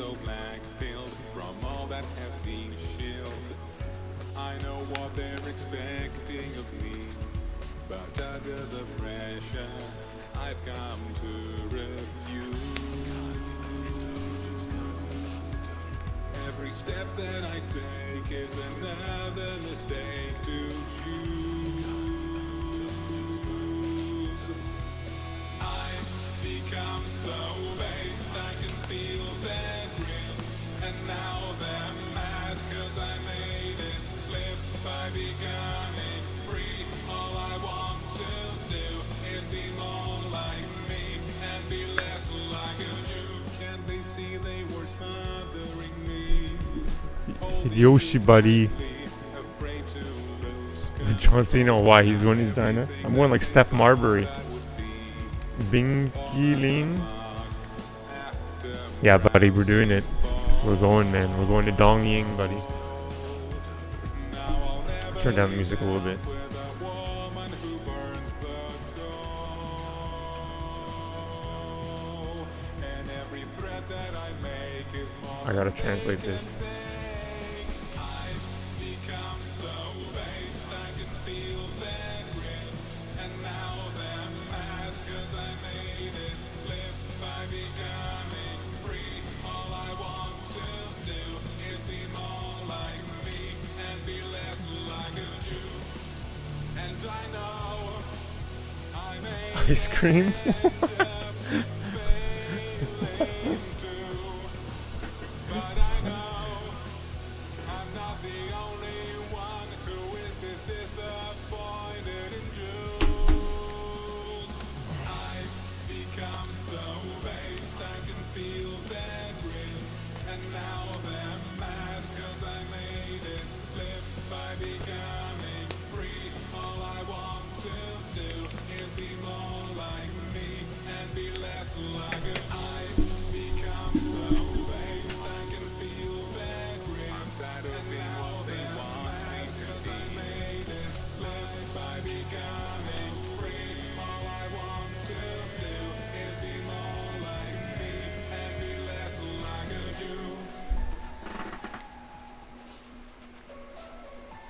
so black-pilled from all that has been shielded. I know what they're expecting of me, but under the pressure, I've come to refuse. Every step that I take is another mistake to choose. I've become so based, I can feel their grip, and now they're mad 'cause I made it slip by becoming free. All I want to do is be more like me and be less like a Jew. Can't they see they were smothering me? Yoshi, buddy. John Cena, why he's going to China? I'm going like Steph Marbury. Binky Lean. Yeah, buddy, we're doing it. We're going, man. We're going to Dongying, buddy. Turn down the music a little bit. I gotta translate this. Ice cream? What?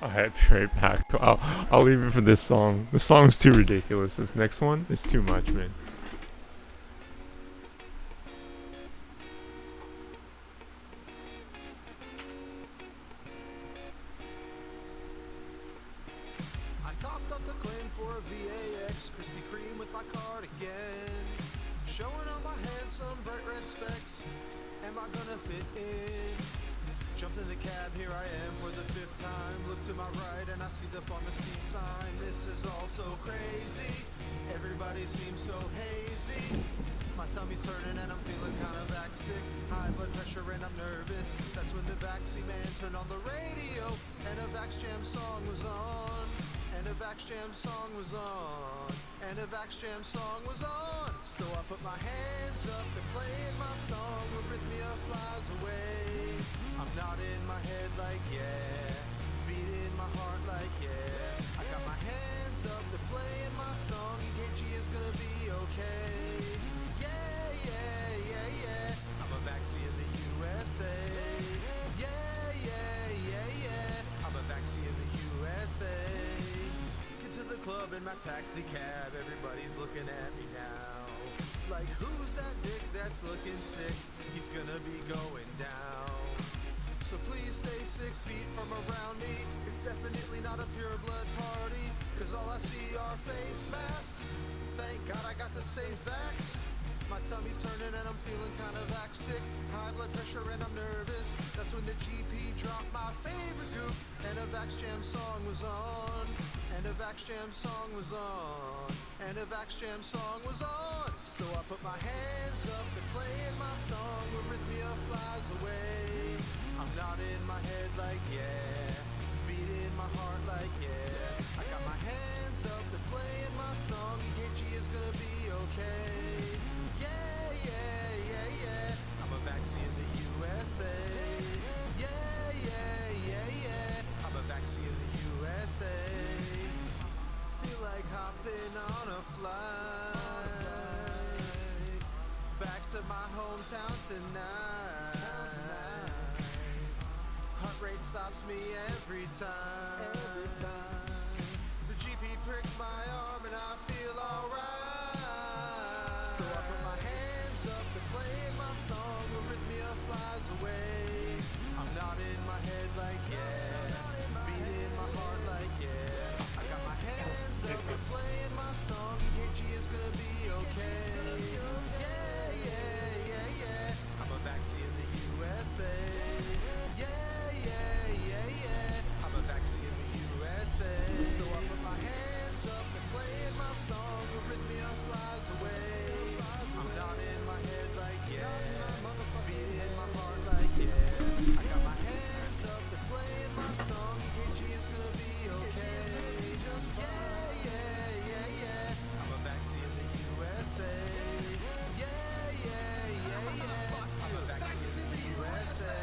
Alright, be right back. I'll leave it for this song. This song's too ridiculous. This next one is too much, man. I topped up the claim for a VAX, Krispy Kreme with my cardigan, showing on my handsome bright red specs. Am I gonna fit in? Jumped in the cab, here I am for the 5th time. Look to my right and I see the pharmacy sign. This is all so crazy, everybody seems so hazy. My tummy's turning and I'm feeling kind of back sick. High blood pressure and I'm nervous. That's when the vaccine man turned on the radio and a Vax Jam song was on. And a Vax Jam song was on. And a Vax Jam song was on. So I put my hands up and playing my song. Arrhythmia flies away. I'm nodding my head like yeah, beating my heart like yeah. I got my hands up and playing my song. EKG is gonna be okay. Yeah, yeah, yeah, yeah. I'm a vaccine in the USA. Yeah, yeah, yeah, yeah. I'm a vaccine in the USA. Get to the club in my taxi cab. Everybody's looking at me now. Like, who's that dick that's looking sick? He's gonna be going down. So please stay 6 feet from around me. It's definitely not a pure blood party, 'cause all I see are face masks. Thank God I got the safe vax. My tummy's turning and I'm feeling kind of vax sick. High blood pressure and I'm nervous. That's when the GP dropped my favorite group. And a Vax Jam song was on. And a Vax Jam song was on. And a Vax Jam song was on. So I put my hands up and playing my song. Arrhythmia flies away. I'm nodding my head like yeah, beating my heart like yeah. I got my hands up and playing my song. EKG is gonna be okay. Yeah, yeah, yeah, yeah. I'm a vaccine in the USA. Yeah, yeah, yeah, yeah. I'm a vaccine in the USA. Feel like hopping on a flight back to my hometown tonight. rate stops me every time. The GP pricks my arm and I feel alright. So I put my hands up and playing my song. Arrhythmia flies away. I'm nodding my head like yeah, beating my heart like yeah. I got my hands up and playing my song. EKG is gonna be okay. Yeah, yeah, yeah, yeah. I'm a vaccine in the USA. Yeah, yeah, yeah, yeah. I'm a vaccine in the USA. So I put my hands up and playing my song. Arrhythmia flies away. I'm nodding my head like yeah, beating my heart like yeah. I got my hands up and playing my song. EKG is gonna be okay. Yeah, yeah, yeah, yeah. I'm a vaccine in the USA. Yeah, yeah, yeah, yeah. I'm a vaccine in the USA.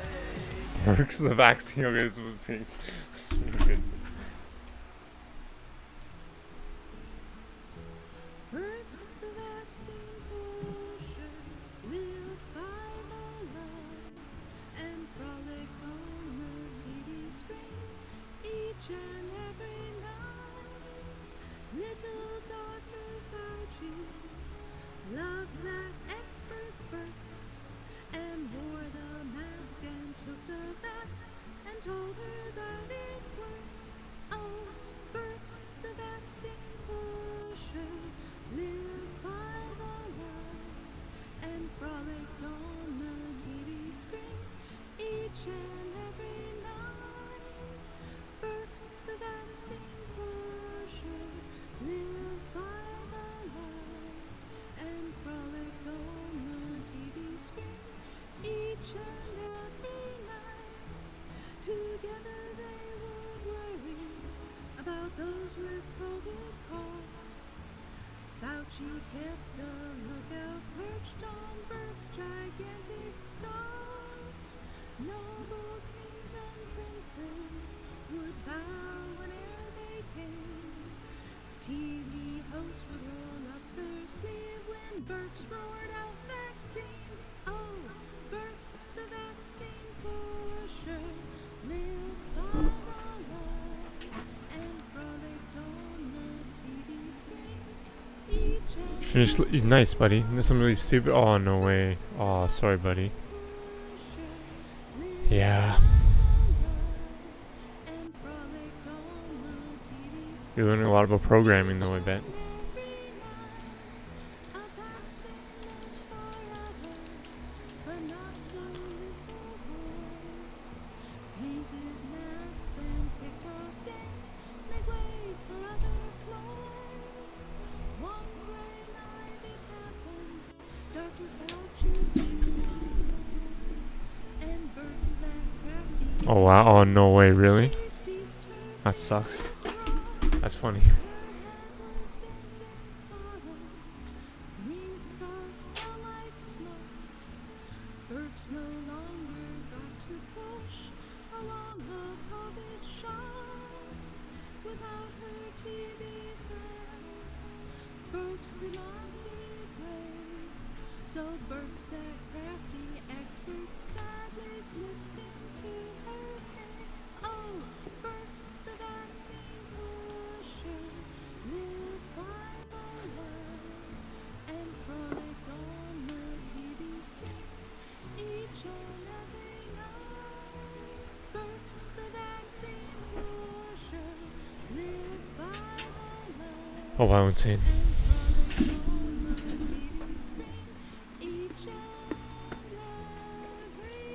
Works the vaccine. Okay, this was pink. It's really good. Works the vaccine portion, live by the line, and frolic on the TV screen each and every night. Little Dr. Fauci loved that expert Burks and wore the mask and took the vax and told her that it works. Oh, Burks, the vaccine pusher, lived by the line and frolicked on the TV screen each and every night. Burks, the vaccine pusher, lived by the line and frolicked on the TV screen each and every night. Together they would worry about those with COVID cough. Fauci kept a lookout perched on Burke's gigantic scarf. Noble kings and princes would bow whene'er they came. TV hosts would roll up their sleeve when Burks roared out vaccine. Oh, Burks, the vaccine pusher, lived by the line and frolicked on the TV screen each and Finish. Nice, buddy. That's something really stupid. Oh, no way. Oh, sorry, buddy. Yeah. and frolicked on the TV screen. You're learning a lot about programming, though, I bet. Every night, a vaccine lives forever, but not so little boys. Painted masks and TikTok dance make way for other ploys. One gray night it happened, Dr. Fauci and Burks that crafty. Oh, wow. Oh, no way. Really? She ceased her That sucks. role. That's funny. Her head was bent in sorrow. Green scarf fell like smoke. Burks no longer got to push along the COVID shot. Without her TV friends, Burks could not be brave. So Burks, that crafty expert, sadly slipped into her cave. Oh, Burks, the vaccine pusher, lived by the line and frolicked on the TV screen each and every night. Burks, the vaccine pusher, lived by the line Oh, wow. Insane. and frolicked on the TV screen each and every night.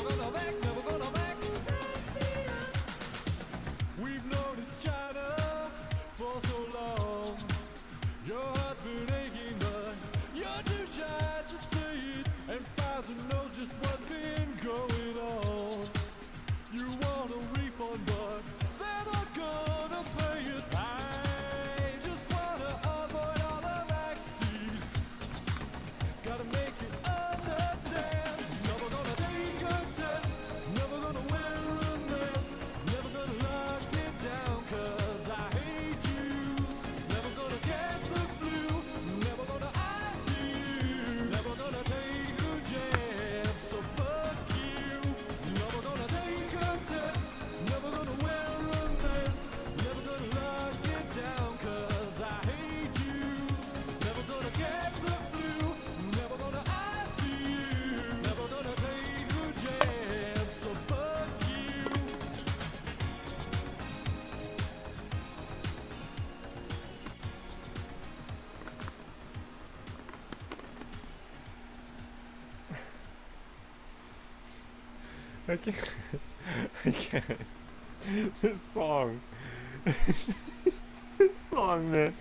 Never gonna vex, never gonna vex. We've known it's China for so long. Your heart's been aching, but you're too shy to say it. And far to know just what's been going on. You want a refund, but they're not gonna pay it. I just wanna avoid all the vaccines. Gotta make it understand. Never gonna take a test. Never gonna wear a mask. Never gonna lock it down, 'cause I hate you. Never gonna catch the flu. Never gonna ice you. Never gonna take a jab. So fuck you. Never gonna take a test. Never gonna wear a mask. Never gonna lock it down, 'cause I hate you. Never gonna catch the flu. Never gonna ice you. Never gonna take a jab. So fuck you. I can't. I can't. This song. This song, man.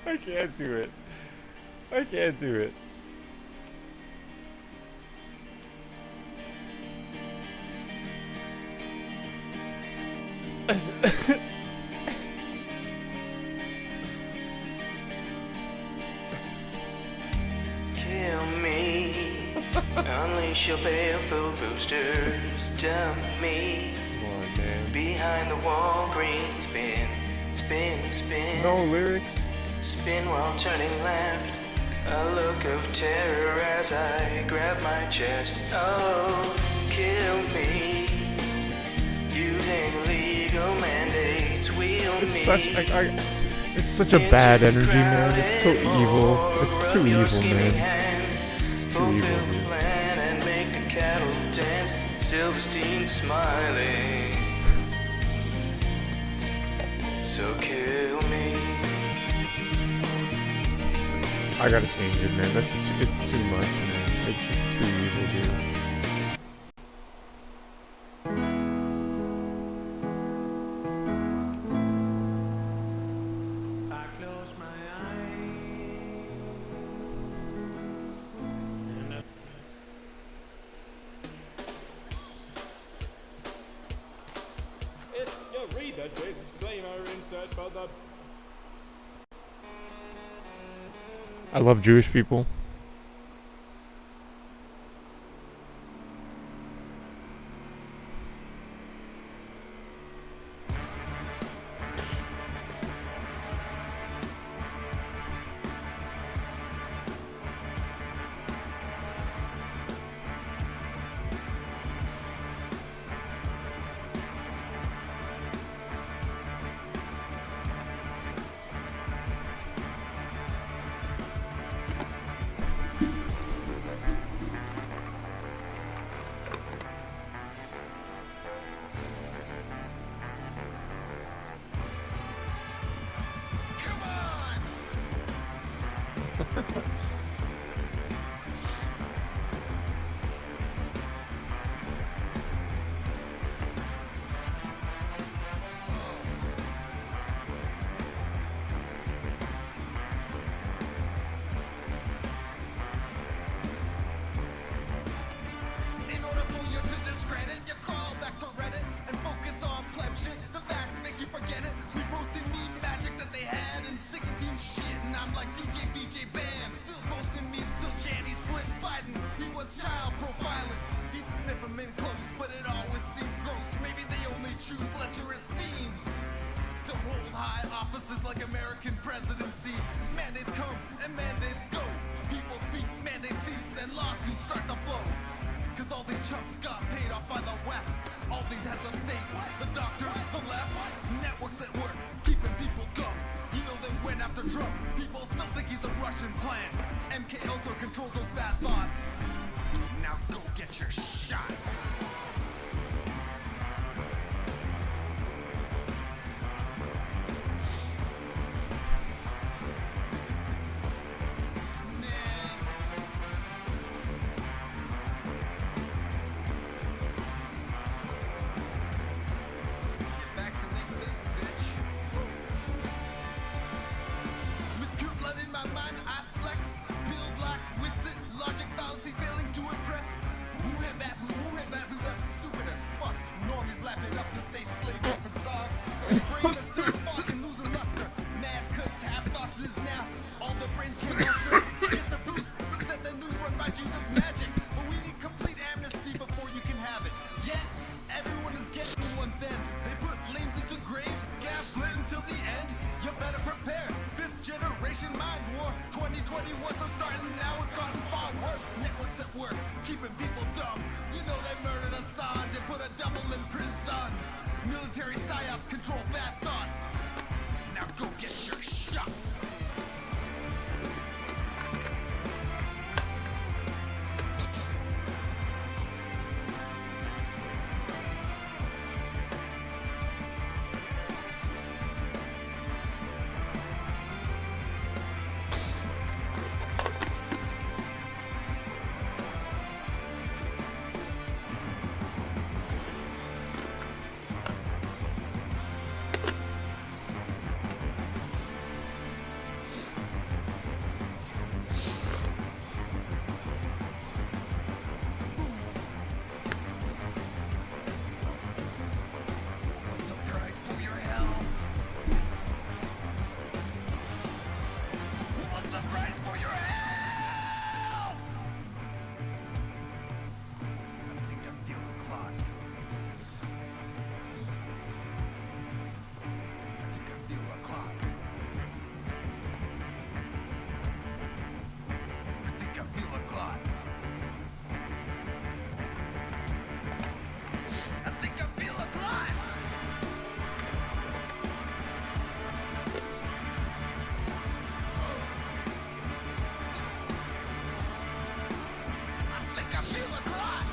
I can't do it. I can't do it. Kill me, unleash your baleful boosters, dump me Come on, man. behind the wall, green spin, spin, spin, No lyrics. spin while turning left. A look of terror as I grab my chest. Oh, kill me, using legal mandates, wheel It's me. such. It's such a bad energy, man. It's so evil. It's too evil, man. It's too evil, Fulfill the dude. plan and make the cattle dance. Silverstein smiling. So kill me. I gotta change it, man. It's too much, man. It's just too evil, dude. I close my eyes and You read the disclaimer insert for the I love Jewish people. in order for you to discredit, you crawl back to Reddit and focus on pleb shit. The facts makes you forget it. We roasted meme magic that they had in 16 shit, and I'm like DJ VJ Bam, still posting memes till Janny split Biden. He was child profiling. He'd snip him in close, but it always seemed gross. Maybe they only choose lecherous fiends to hold high offices like American presidency. Mandates come and mandates go. People speak, mandates cease, and lawsuits start to flow. Cause all these chumps got paid off by the web. All these heads of states, the doctors, the left, networks that work, keeping people dumb. You know they went after Trump. People still think he's a Russian plant. MK Ultra controls those bad thoughts. Now go get your shots. Brains are still fucking losing luster. Mad cuz have thoughts is now. All the brains can muster. Get the boost. Set the news run by Jesus magic. But we need complete amnesty before you can have it. Yet, everyone is getting one then. They put lames into graves, gaslit until the end. You better prepare. Fifth generation mind war. 2021 so starting now, it's gotten far worse. Networks at work, keeping people dumb. You know they murdered Assange and put a double in prison. Military psyops control bad thoughts. Now go get your shots. What's the price for your hell? What's the price for your hell? I think I feel a clot. I think I feel a clot. I think I feel a clot. I think I feel a clot. I think I feel a clot.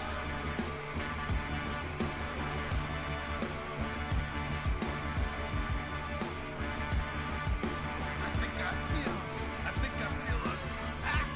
I think I feel a pack.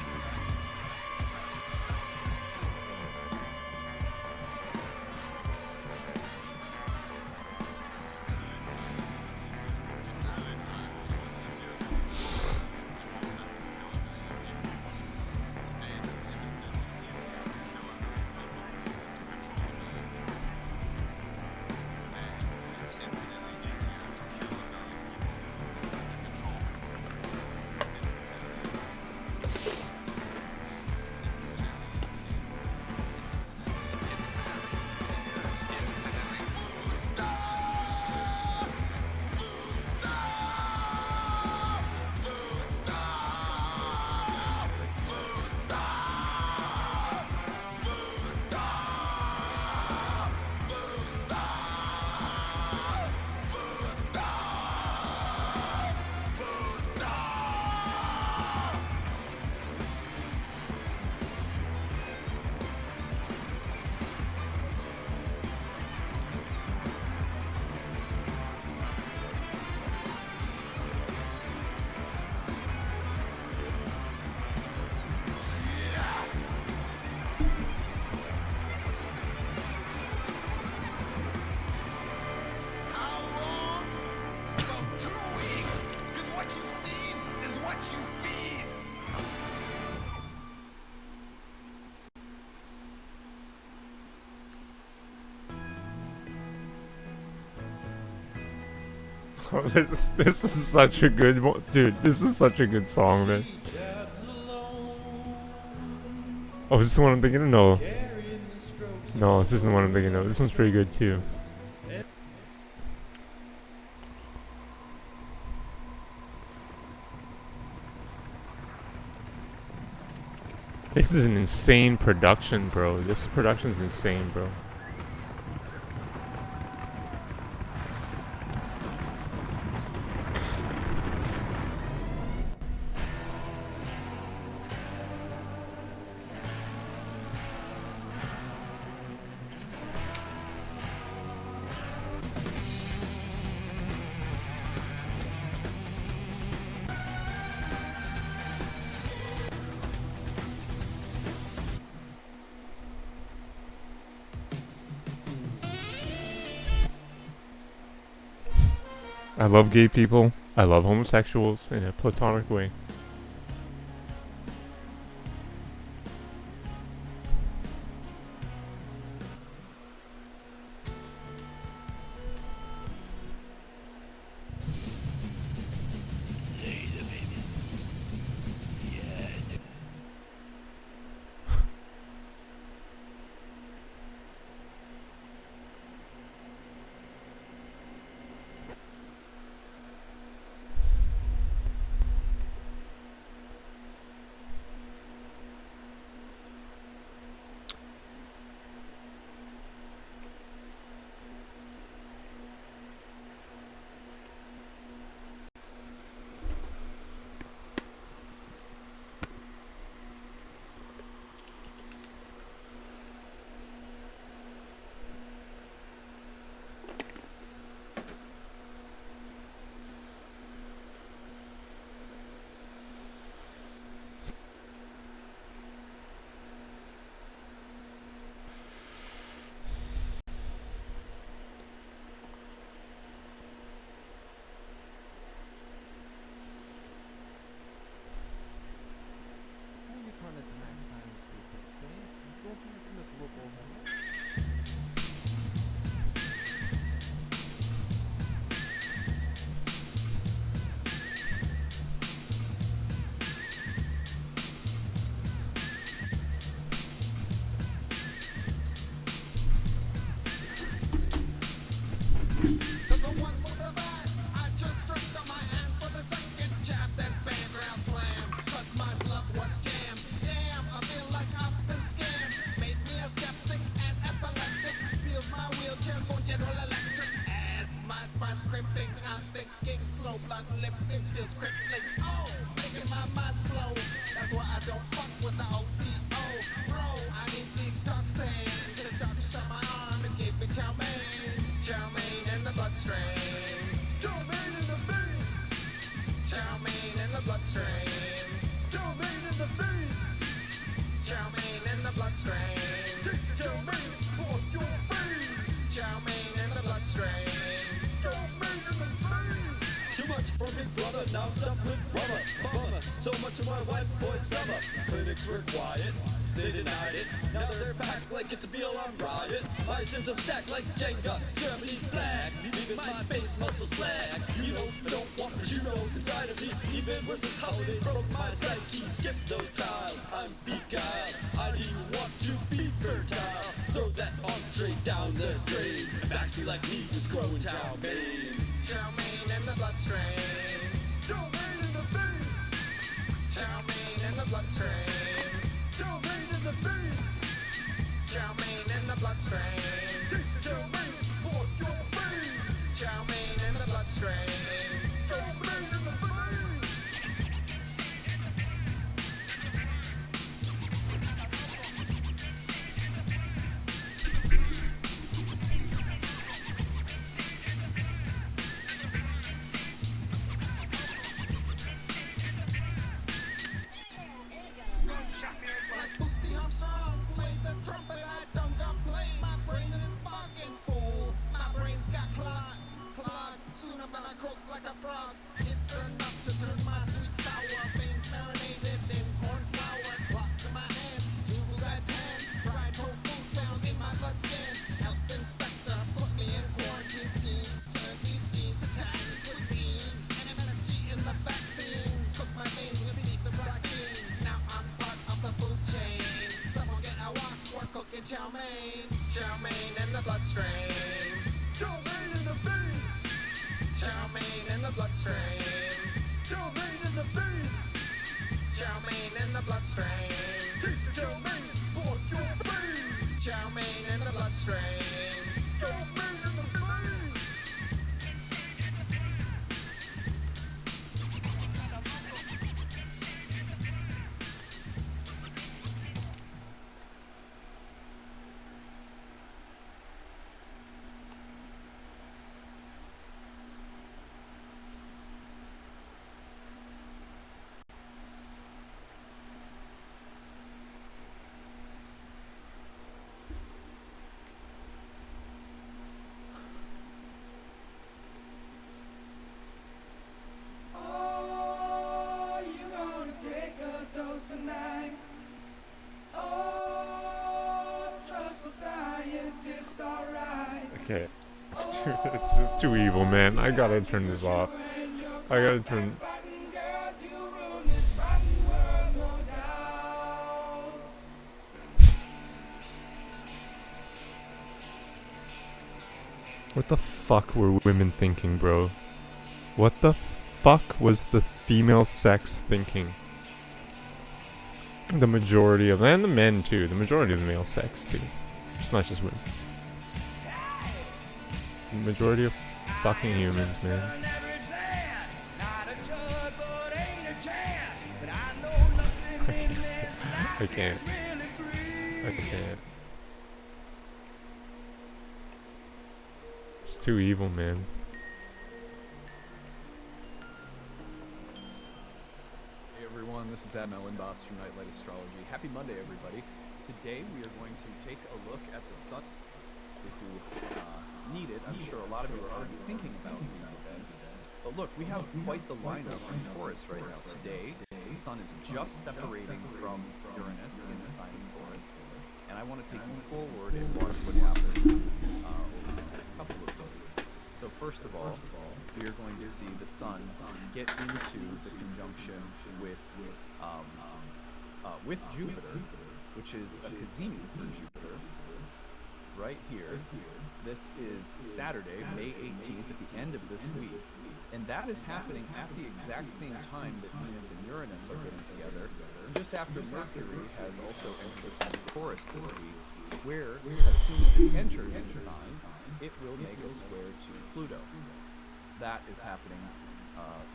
How long? About 2 weeks. 'Cause what you seen is what you feed. Oh, this is such a good one, dude. This is such a good song, man. Oh, is this the one I'm thinking of? No. No, this isn't the one I'm thinking of. This one's pretty good too. This is an insane production, bro. This production's insane, bro. I love gay people. I love homosexuals in a platonic way. crimping. I'm thinking slow blood lifting feels crippling. Oh, making my mind slow. That's why I don't fuck with the OTO. Bro, I need detoxing. Get a doctor shot my arm and give me chow mein. Chow mein in the bloodstream. Chow mein in the vein. Chow mein in the bloodstream. Chow mein in the vein. Chow mein in the bloodstream. Take the chow mein for your vein. Chow mein in the bloodstream. Chow mein in the vein. Too much for Big Brother, now I'm stuck with rubber. Bummer, so much of my white boy summer. Clinics were quiet, they denied it. Now they're back like it's a BLM riot. My symptoms stack like Jenga, Germany's flag. Leaving my face muscle slag. You know, I don't want what you know inside of me. Even worse is how they broke my psyche. Skip those trials, I'm beguiled. I didn't want to be fertile. Throw that entree down the drain. A vaccine like me was growing chow mein. Chow mein in the bloodstream. Chow mein in the vein. Chow mein in the bloodstream. Chow mein in the vein. Chow mein in the bloodstream. Take the chow mein for your vein. Chow mein in the bloodstream. Chow mein in the vein. Like Boosty Armstrong, play the trumpet, I don't complain. My brain is fucking full. My brain's got clogs, clogged. Soon I'm gonna croak like a frog. It's enough to turn my sweet sour veins marinated in corn flour. Clocks in my hand, Google that pen. Fried whole food found in my bloodstream. Health inspector put me in quarantine schemes. Turn these schemes to Chinese cuisine. And MSG in the vaccine. Cook my veins with beef and black bean. Now I'm part of the food chain. Someone get a wok, we're cooking chow mein. Chow mein in the bloodstream. Chow mein in the vein. Chow mein in the bloodstream. Chow mein in the vein. Chow mein in the bloodstream. Take the chow mein for your vein. Chow mein in the bloodstream. Chow mein in the vein. Oh, you gonna take a dose tonight? Oh, trust the scientists, alright. Okay. It's just too evil, man. I gotta turn this off. I gotta turn. Rotten girls, you ruin this rotten world, no doubt. What the fuck were women thinking, bro? What the fuck was the female sex thinking? The majority of, and the men too, the majority of the male sex too. It's not just women. The majority of fucking humans, man. I can't. I can't. It's too evil, man. Hey everyone, this is Admiral Inboss from Nightlight Astrology. Happy Monday, everybody. Today we are going to take a look at the sun who need it. I'm sure a lot of you are already thinking about these events. But look, we have quite the lineup on Taurus right now. Today, the sun is just separating from Uranus in the sign of Taurus. And I want to take you forward and watch what happens over the next couple of days. So first of all, we are going to see the sun get into the conjunction with Jupiter, which is a cazimi for Jupiter, right here. This is Saturday, May 18th, at the end of this week. And that is happening at the exact same time that Venus and Uranus are getting together, just after Mercury has also entered the sign of Taurus this week, where, as soon as it enters the sign, it will make a square to Pluto. that is happening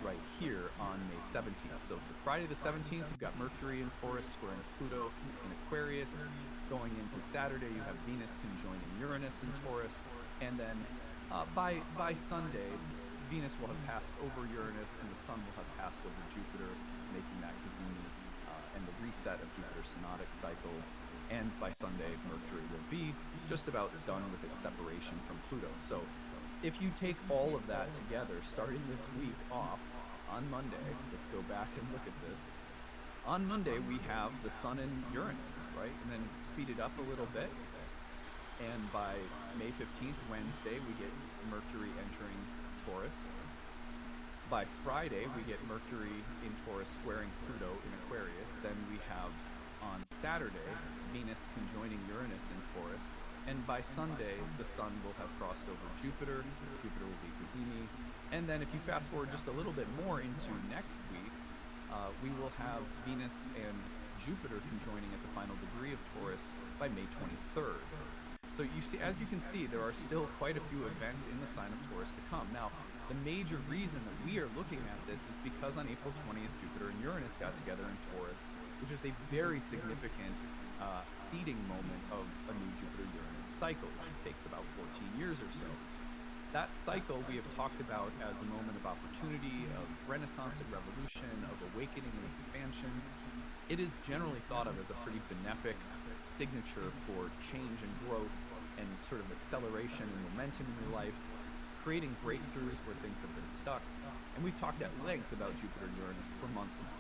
right here on May 17th. So for Friday the 17th, you've got Mercury in Taurus squaring Pluto in Aquarius. Going into Saturday, you have Venus conjoining Uranus in Taurus. And then by Sunday, Venus will have passed over Uranus and the Sun will have passed over Jupiter, making that Cazimi and the reset of Jupiter's synodic cycle. And by Sunday, Mercury will be just about done with its separation from Pluto. So if you take all of that together, starting this week off on Monday, let's go back and look at this. On Monday, we have the Sun in Uranus, right? And then speed it up a little bit. And by May 15th, Wednesday, we get Mercury entering Taurus. By Friday, we get Mercury in Taurus squaring Pluto in Aquarius. Then we have on Saturday, Venus conjoining Uranus in Taurus. And by Sunday, the Sun will have crossed over Jupiter. Jupiter will be Cazimi. And then if you fast forward just a little bit more into next week, we will have Venus and Jupiter conjoining at the final degree of Taurus by May 23rd. So you see, as you can see, there are still quite a few events in the sign of Taurus to come. Now, the major reason that we are looking at this is because on April 20th, Jupiter and Uranus got together in Taurus, which is a very significant seeding moment of a new Jupiter-Uranus cycle, which takes about 14 years or so. That cycle we have talked about as a moment of opportunity, of renaissance and revolution, of awakening and expansion. It is generally thought of as a pretty benefic signature for change and growth and sort of acceleration and momentum in your life, creating breakthroughs where things have been stuck. And we've talked at length about Jupiter-Uranus for months now.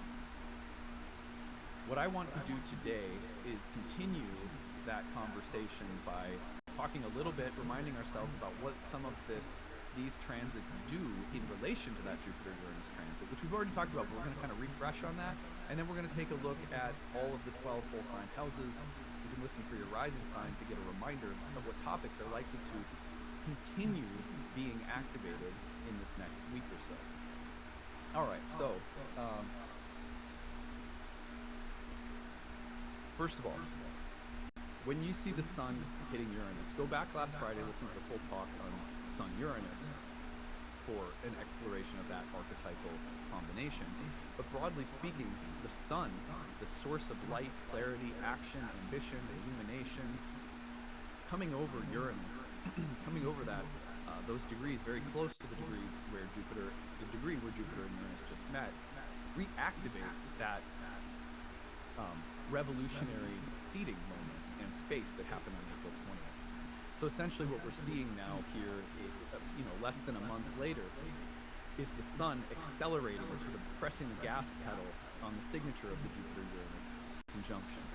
What I want to do today is continue that conversation by talking a little bit, reminding ourselves about what some of these transits do in relation to that Jupiter-Uranus transit, which we've already talked about, but we're going to kind of refresh on that. And then we're going to take a look at all of the 12 whole sign houses. You can listen for your rising sign to get a reminder of what topics are likely to continue being activated in this next week or so. All right, so first of all, when you see the Sun hitting Uranus, go back last Friday, listen to the full talk on Sun-Uranus for an exploration of that archetypal combination. But broadly speaking, the Sun, the source of light, clarity, action, ambition, illumination, coming over Uranus, coming over that those degrees, very close to the degrees where the degree where Jupiter and Uranus just met, reactivates that revolutionary seeding moment and space that happened on April 20th. So essentially what we're seeing now here, less than a month later, is the Sun accelerating or sort of pressing the gas pedal on the signature of the Jupiter-Uranus conjunction.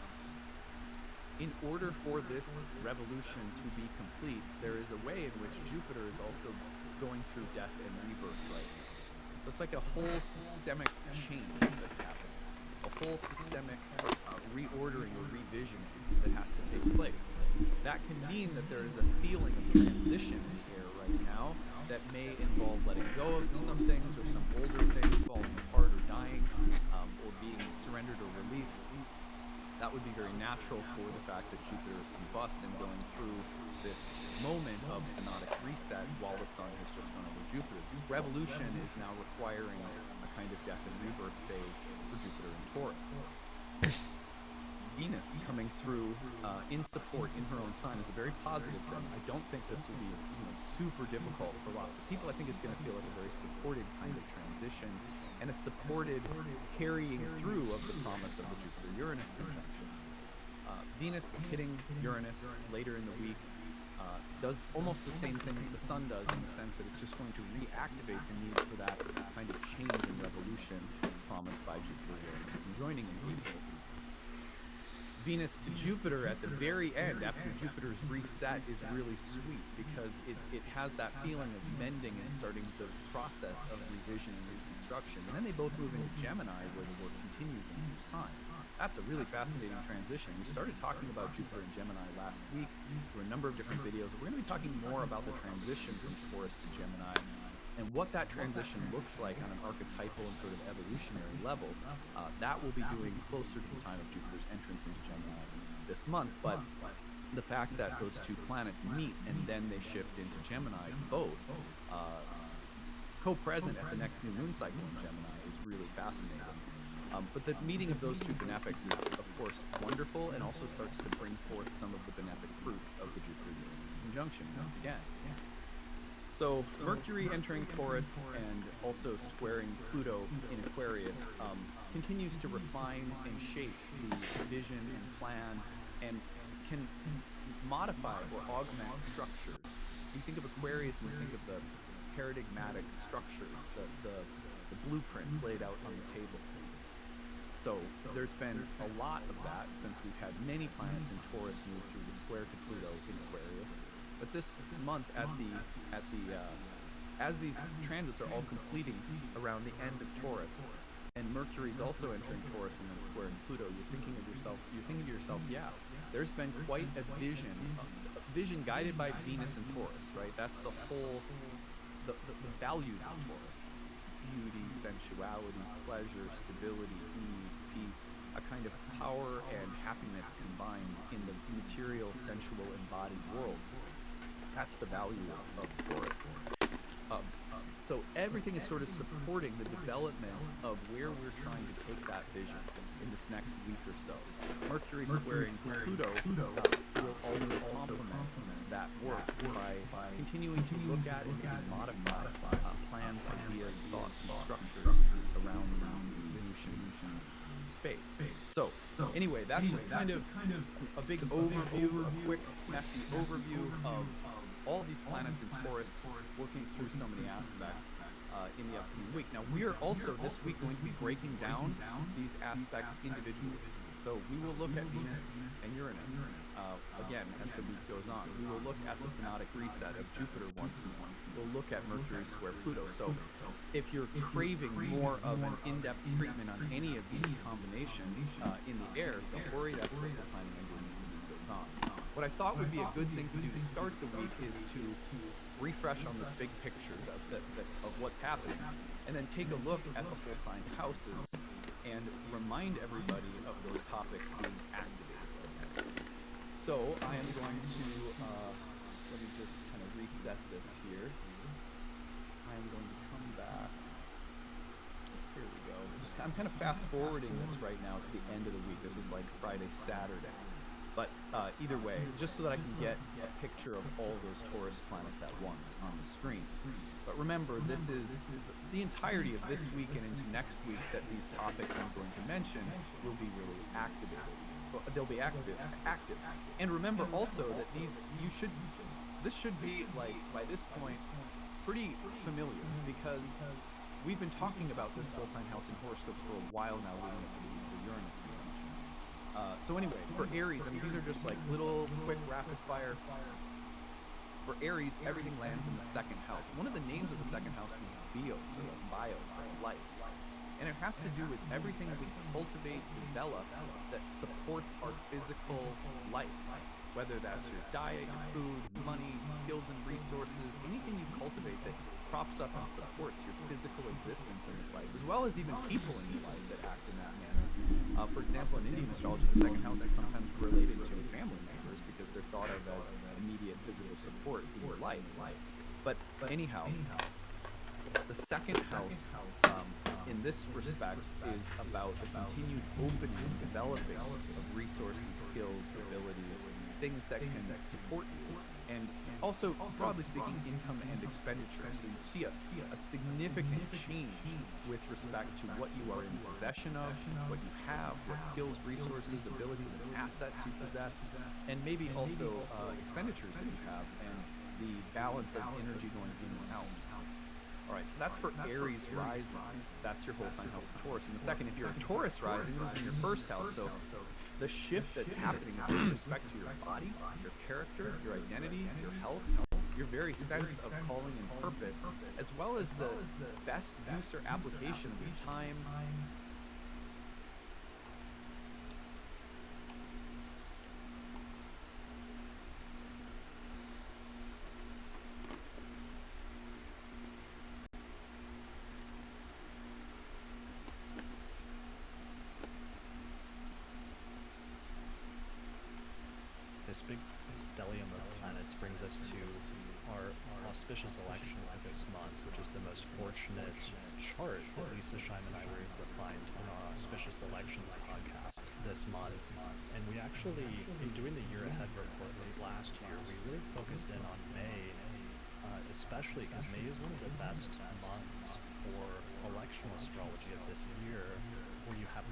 In order for this revolution to be complete, there is a way in which Jupiter is also going through death and rebirth right now. So it's like a whole systemic change that's happening. A whole systemic reordering or revisioning that has to take place. That can mean that there is a feeling of transition in the air right now that may involve letting go of some things or some older things falling apart or dying or being surrendered or released. That would be very natural for the fact that Jupiter is combust and going through this moment of synodic reset while the Sun has just gone over Jupiter. This revolution is now requiring a kind of death and rebirth phase for Jupiter and Taurus. Venus coming through in support in her own sign is a very positive thing. I don't think this will be super difficult for lots of people. I think it's going to feel like a very supported kind of transition and a supported carrying through of the promise of the Jupiter-Uranus conjunction. Venus hitting Uranus later in the week does almost the same thing that the Sun does, in the sense that it's just going to reactivate the need for that kind of change and revolution promised by Jupiter-Uranus conjoining in April. Venus to Jupiter at the very end, after Jupiter's reset, is really sweet because it has that feeling of mending and starting the process of revision and reconstruction. And then they both move into Gemini, where the work continues in a new sign. That's a really fascinating transition. We started talking about Jupiter and Gemini last week through a number of different videos. We're going to be talking more about the transition from Taurus to Gemini and what that transition looks like on an archetypal and sort of evolutionary level. That we'll be doing closer to the time of Jupiter's entrance into Gemini this month. But the fact that those two planets meet and then they shift into Gemini both co-present at the next new moon cycle in Gemini is really fascinating. But the meeting of those two benefics is, of course, wonderful, and also starts to bring forth some of the benefic fruits of the Jupiter-Uranus conjunction once again. So Mercury entering Taurus and also squaring Pluto in Aquarius continues to refine and shape the vision and plan, and can modify or augment structures. You think of Aquarius and you think of the paradigmatic structures, the blueprints laid out on the table. So there's been a lot of that since we've had many planets in Taurus move through the square to Pluto in Aquarius. But this month, as these transits are all completing around the end of Taurus, and Mercury's also entering Taurus and then squaring Pluto, you're thinking to yourself, yeah, there's been quite a vision guided by Venus and Taurus, right? That's the whole, the values of Taurus: beauty, sensuality, pleasure, stability, ease, peace, a kind of power and happiness combined in the material, sensual, embodied world. That's the value of Taurus. So everything is sort of supporting the development of where we're trying to take that vision in this next week or so. Mercury squaring Pluto will also complement that work by continuing to look at and maybe modify plans, ideas, thoughts, and structures around the Venusian space. So anyway, that's just kind of a big overview, a quick, messy overview of all these planets in Taurus working through so many aspects in the upcoming week. Now, we are also this week going to be breaking down these aspects individually. So we will look at Venus and Uranus again as the week goes on. We will look at the synodic reset of Jupiter once more. We'll look at Mercury square Pluto. So if you're craving more of an in-depth treatment on any of these combinations in the air, don't worry, that's what we're planning on doing as the week goes on. What I thought would be a good thing to do to start the week is to refresh on this big picture of what's happening, and then take a look at the whole sign houses and remind everybody of those topics being activated. So I am going to, let me just kind of reset this here. I am going to come back. Here we go. I'm kind of fast forwarding this right now to the end of the week. This is like Friday, Saturday. But either way, just so that I can get a picture of all those Taurus planets at once on the screen. But remember, this is the entirety of this week and into next week that these topics I'm going to mention will be really activated. Well, they'll be active. And remember also that this should be, like, by this point, pretty familiar, because we've been talking about this whole sign house and horoscope for a while now, leading up to the Uranus conjunction. So anyway, for Aries, I mean, these are just like little quick rapid fire. For Aries, everything lands in the second house. One of the names of the second house is bios, or bios, like life. And it has to do with everything we cultivate, develop, that supports our physical life. Whether that's your diet, your food, money, skills and resources, anything you cultivate that props up and supports your physical existence in this life, as well as even people in your life that act in that manner. For example, in Indian astrology, the second house is sometimes related to family members because they're thought of as immediate physical support in your life. But anyhow, the second house, in this respect, is about the continued opening and developing of resources, skills, abilities, things that can support you, and also, broadly speaking, income and expenditure. So you see a significant change with respect to what you are in possession of, what you have, what skills, resources, abilities, and assets you possess, and maybe also expenditures that you have, and the balance of energy going in and out. All right, so that's for Aries rising. That's your whole sign house of Taurus. And the second, if you're a Taurus rising, this is in your first house. So the shift that's happening is with respect to your body, your character, your identity, your health, your very sense of calling and purpose, as well as the best use or application of your time. This big stellium of planets brings us to our auspicious election for this month, which is the most fortunate chart that Lisa Scheim and I were able to find on our auspicious elections podcast this month. And we actually, in doing the year ahead report late last year, we really focused in on May, especially because May is one of the best months for election astrology of this year, where you have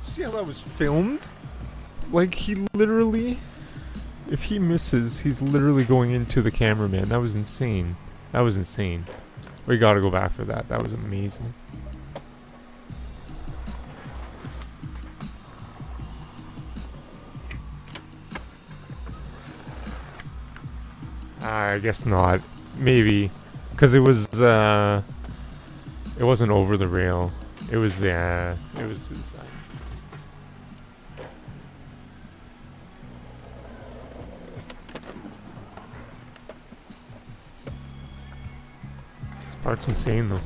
See how that was filmed? Like, he literally, if he misses, he's literally going into the cameraman. That was insane. That was insane. We gotta go back for that. That was amazing. I guess not. Maybe. Because it wasn't over the rail. It was inside. This part's insane though.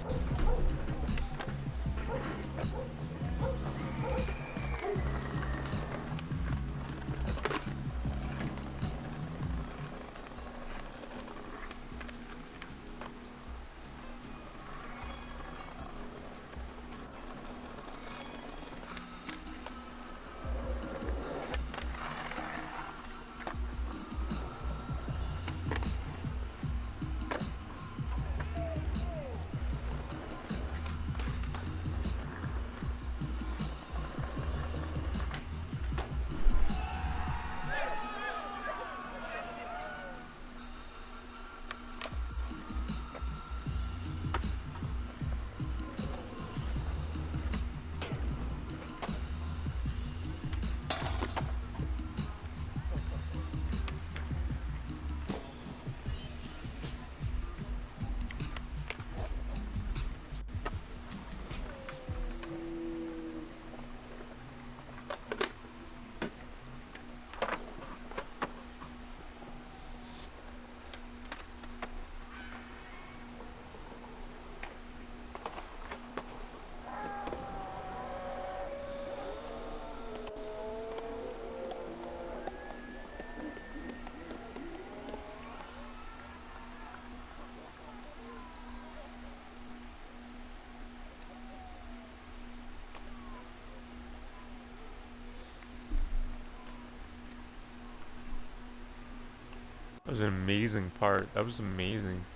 That was an amazing part. That was amazing.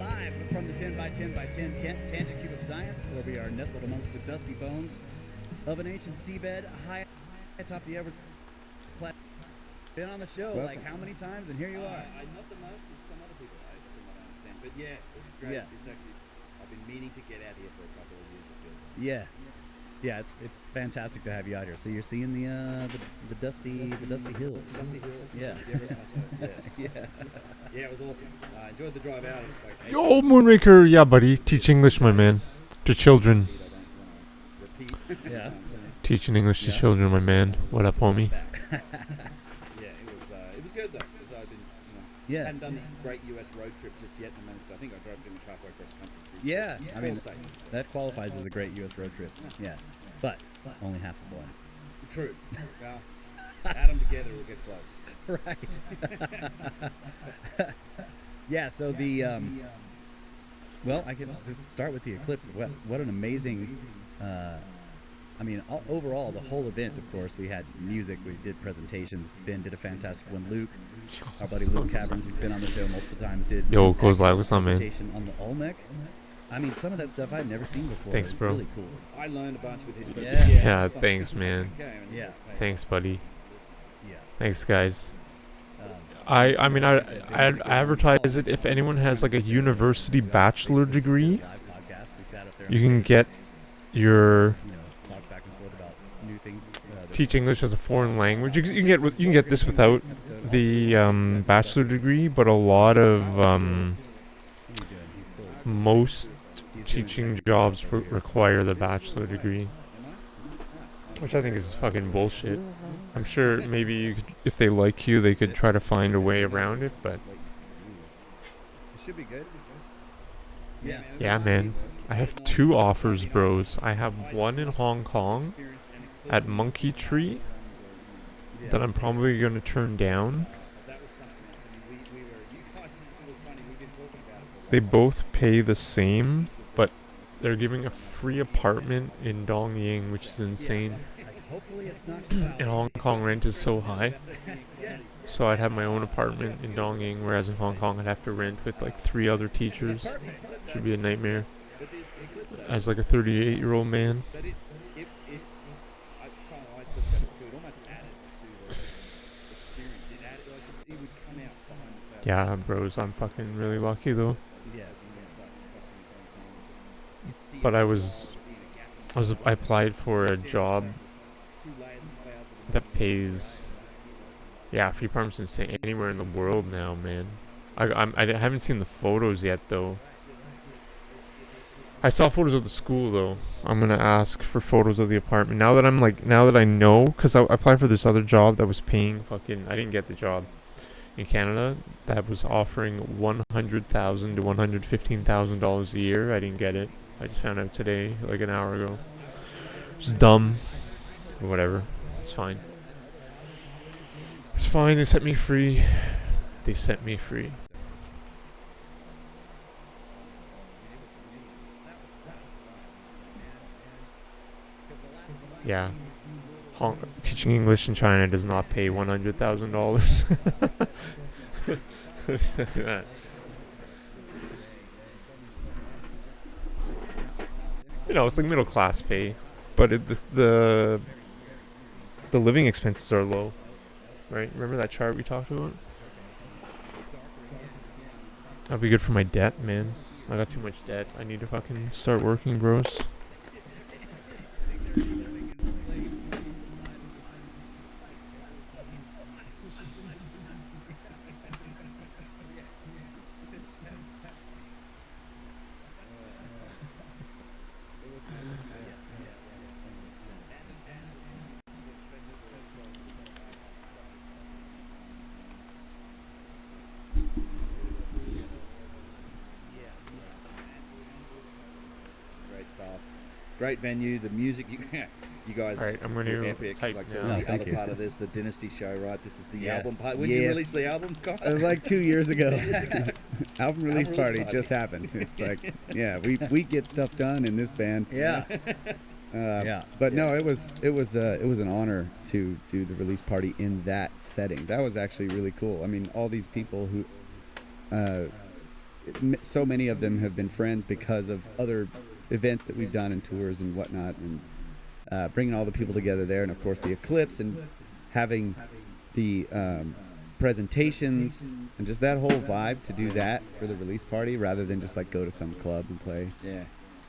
Live from the 10 by 10 by 10 Kent Tangent Cube of Science, where we are nestled amongst the dusty bones of an ancient seabed high atop the Everest plateau. Been on the show like how many times, and here you are. Not the most as some other people, from what I understand. But yeah, it's great. Yeah. It's actually, I've been meaning to get out here for a couple of years, it feels like. Yeah, it's fantastic to have you out here. So you're seeing the dusty hills. Dusty Hills. Yeah. The Everest Plateau, yes. Yeah. Yeah, it was awesome. I enjoyed the drive out. It's like, Yo, Moonraker, yeah, buddy. Teach English, my man. To children. Yeah. Teaching English to children, my man. What up, homie? Yeah, it was good though. Because I've been, hadn't done the great US road trip just yet, and managed to, I think I drove pretty much halfway across the country. Yeah, I mean, states. that qualifies as a great U.S. road trip. Yeah, but only half of one. True. Well, add them together, we'll get close. Right. Yeah. So the well, I can just start with the eclipse. What an amazing. I mean, overall, the whole event. Of course, we had music. We did presentations. Ben did a fantastic one. Luke, our buddy Luke Caverns, who's been on the show multiple times, did. Yo, goes live. What's up, man? Presentation on the Olmec. I mean, some of that stuff I'd never seen before. Thanks, bro. Really cool. I learned a bunch with his Yeah, thanks, man. Yeah. Thanks, buddy. Yeah. Thanks, guys. I mean, I advertise it. If anyone has like a university bachelor degree, you can get your teach English as a foreign language. You can get this without the bachelor degree, but a lot of most teaching jobs require the bachelor degree, which I think is fucking bullshit. I'm sure maybe you could, if they like you, they could try to find a way around it, but It should be good. Yeah. yeah, man. I have 2 offers, bros. I have one in Hong Kong at Monkey Tree that I'm probably going to turn down. They both pay the same, but they're giving a free apartment in Dongying, which is insane. And Hong Kong rent is so high. So I'd have my own apartment in Dongying, whereas in Hong Kong I'd have to rent with like 3 other teachers. Should be a nightmare. As like a 38-year-old man. Yeah, bros, I'm fucking really lucky though. But I applied for a job that pays, free apartments insane anywhere in the world now, man. I haven't seen the photos yet though. I saw photos of the school though. I'm gonna ask for photos of the apartment now that I know, because I applied for this other job that was paying fucking. I didn't get the job in Canada that was offering $100,000 to $115,000 a year. I didn't get it. I just found out today, like an hour ago. It's dumb. Or whatever. It's fine. It's fine. They set me free. They set me free. Yeah. Teaching English in China does not pay $100,000. It's like middle class pay, but the living expenses are low, right? Remember that chart we talked about? That'll be good for my debt, man. I got too much debt. I need to fucking start working, bros. Great venue, the music, you guys. All right, I'm going to epic. type like now. the other part of this, the Dynasty show, right? This is the album part. When did you release the album? God. It was like 2 years ago. Album release party just happened. It's like, we get stuff done in this band. Yeah. But no, it was an honor to do the release party in that setting. That was actually really cool. I mean, all these people who, so many of them have been friends because of other events that we've done and tours and whatnot, and bringing all the people together there, and of course the Eclipse, and having the presentations and just that whole vibe to do that for the release party rather than just like go to some club and play. Yeah.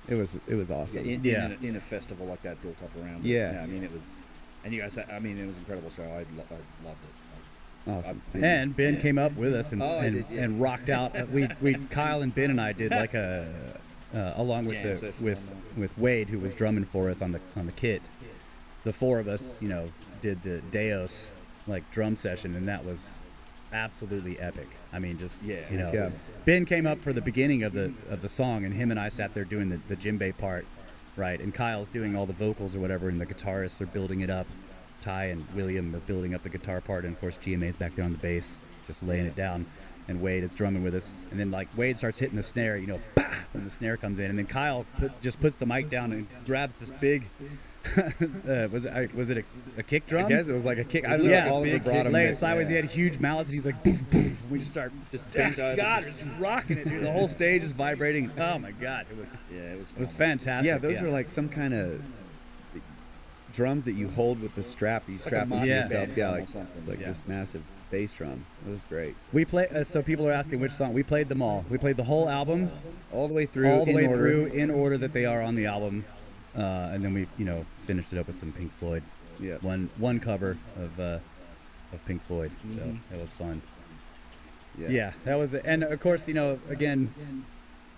It was awesome. In a festival like that built up around it. Yeah. I mean, it was, and you guys, I mean, it was an incredible show. I loved it. Awesome. And Ben came up with us and I did, yeah. and rocked out. We Kyle and Ben and I did like a along with Jam session with Wade, who was drumming for us on the kit. The four of us, did the Deos like drum session, and that was absolutely epic. I mean, just Ben came up for the beginning of the song, and him and I sat there doing the djembe part, right? And Kyle's doing all the vocals or whatever, and the guitarists are building it up. Ty and William are building up the guitar part, and of course GMA's back there on the bass, just laying it down. And Wade is drumming with us, and then like Wade starts hitting the snare, bah! When the snare comes in, and then Kyle puts the mic down and grabs this big. Was it a kick drum? I guess it was like a kick. I don't know. Oliver brought him. Laying it sideways. He had huge mallets, and he's like, poof, poof. We just start God, it's rocking it, dude. The whole stage is vibrating. Oh my God, it was fantastic. Yeah, those are like some kind of drums that you hold with the strap. You strap like onto yourself. Yeah, like Yeah. this massive bass drum. It was great. We play. So people are asking which song. We played them all. We played the whole album, all the way through, in order that they are on the album, and then we finished it up with some Pink Floyd. Yeah. One cover of Pink Floyd. So it was fun. Yeah, that was it. And of course, again,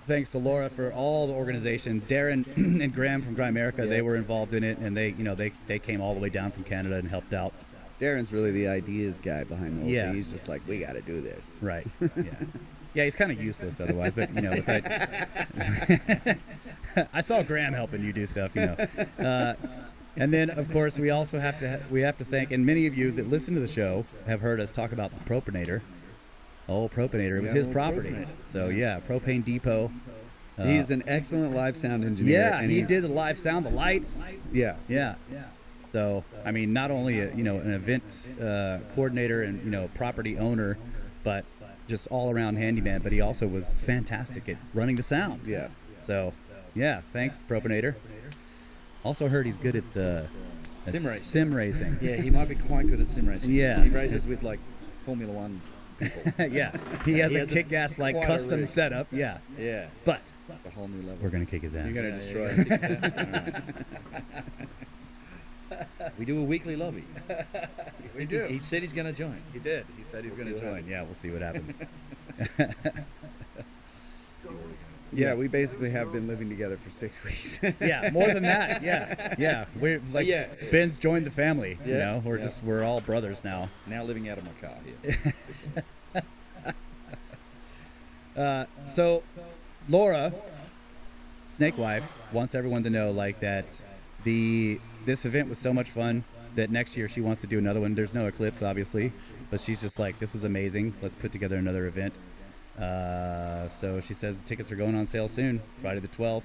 thanks to Laura for all the organization. Darren and Graham from Grimerica, they were involved in it, and they came all the way down from Canada and helped out. Darren's really the ideas guy behind the whole Yeah. thing. He's just like, we got to do this. Right. Yeah. Yeah, he's kind of useless otherwise, but I saw Graham helping you do stuff, And then, of course, we also have to thank, and many of you that listen to the show have heard us talk about the Propanator. Oh, Propanator! It was his property. Propanator. So yeah, Propane Depot. He's an excellent live sound engineer. Yeah, and he did the live sound, the lights. Yeah. Yeah. So I mean, not only an event coordinator and property owner, but just all around handyman. But he also was fantastic at running the sound. Yeah. So yeah, thanks Propanator. Also heard he's good at sim racing. Yeah, he might be quite good at sim racing. Yeah. He races with like Formula One people. Yeah, he has a kick-ass like quite a custom rig. setup. Yeah. Yeah. But It's a whole new level. we're gonna kick his ass. You're going to destroy you're him. gonna kick his ass. We do a weekly lobby. We do. He said he's going to join. He did. He said he's going to join. Yeah, we'll see what happens. Yeah, we basically have been living together for 6 weeks. Yeah, more than that. Yeah. We're like Ben's joined the family. Yeah. We're all brothers now. Now living out of my car here. So Laura, Snake Wife, wants everyone to know like that this event was so much fun that next year she wants to do another one. There's no Eclipse, obviously, but she's just like, this was amazing. Let's put together another event. So she says the tickets are going on sale soon, Friday the 12th.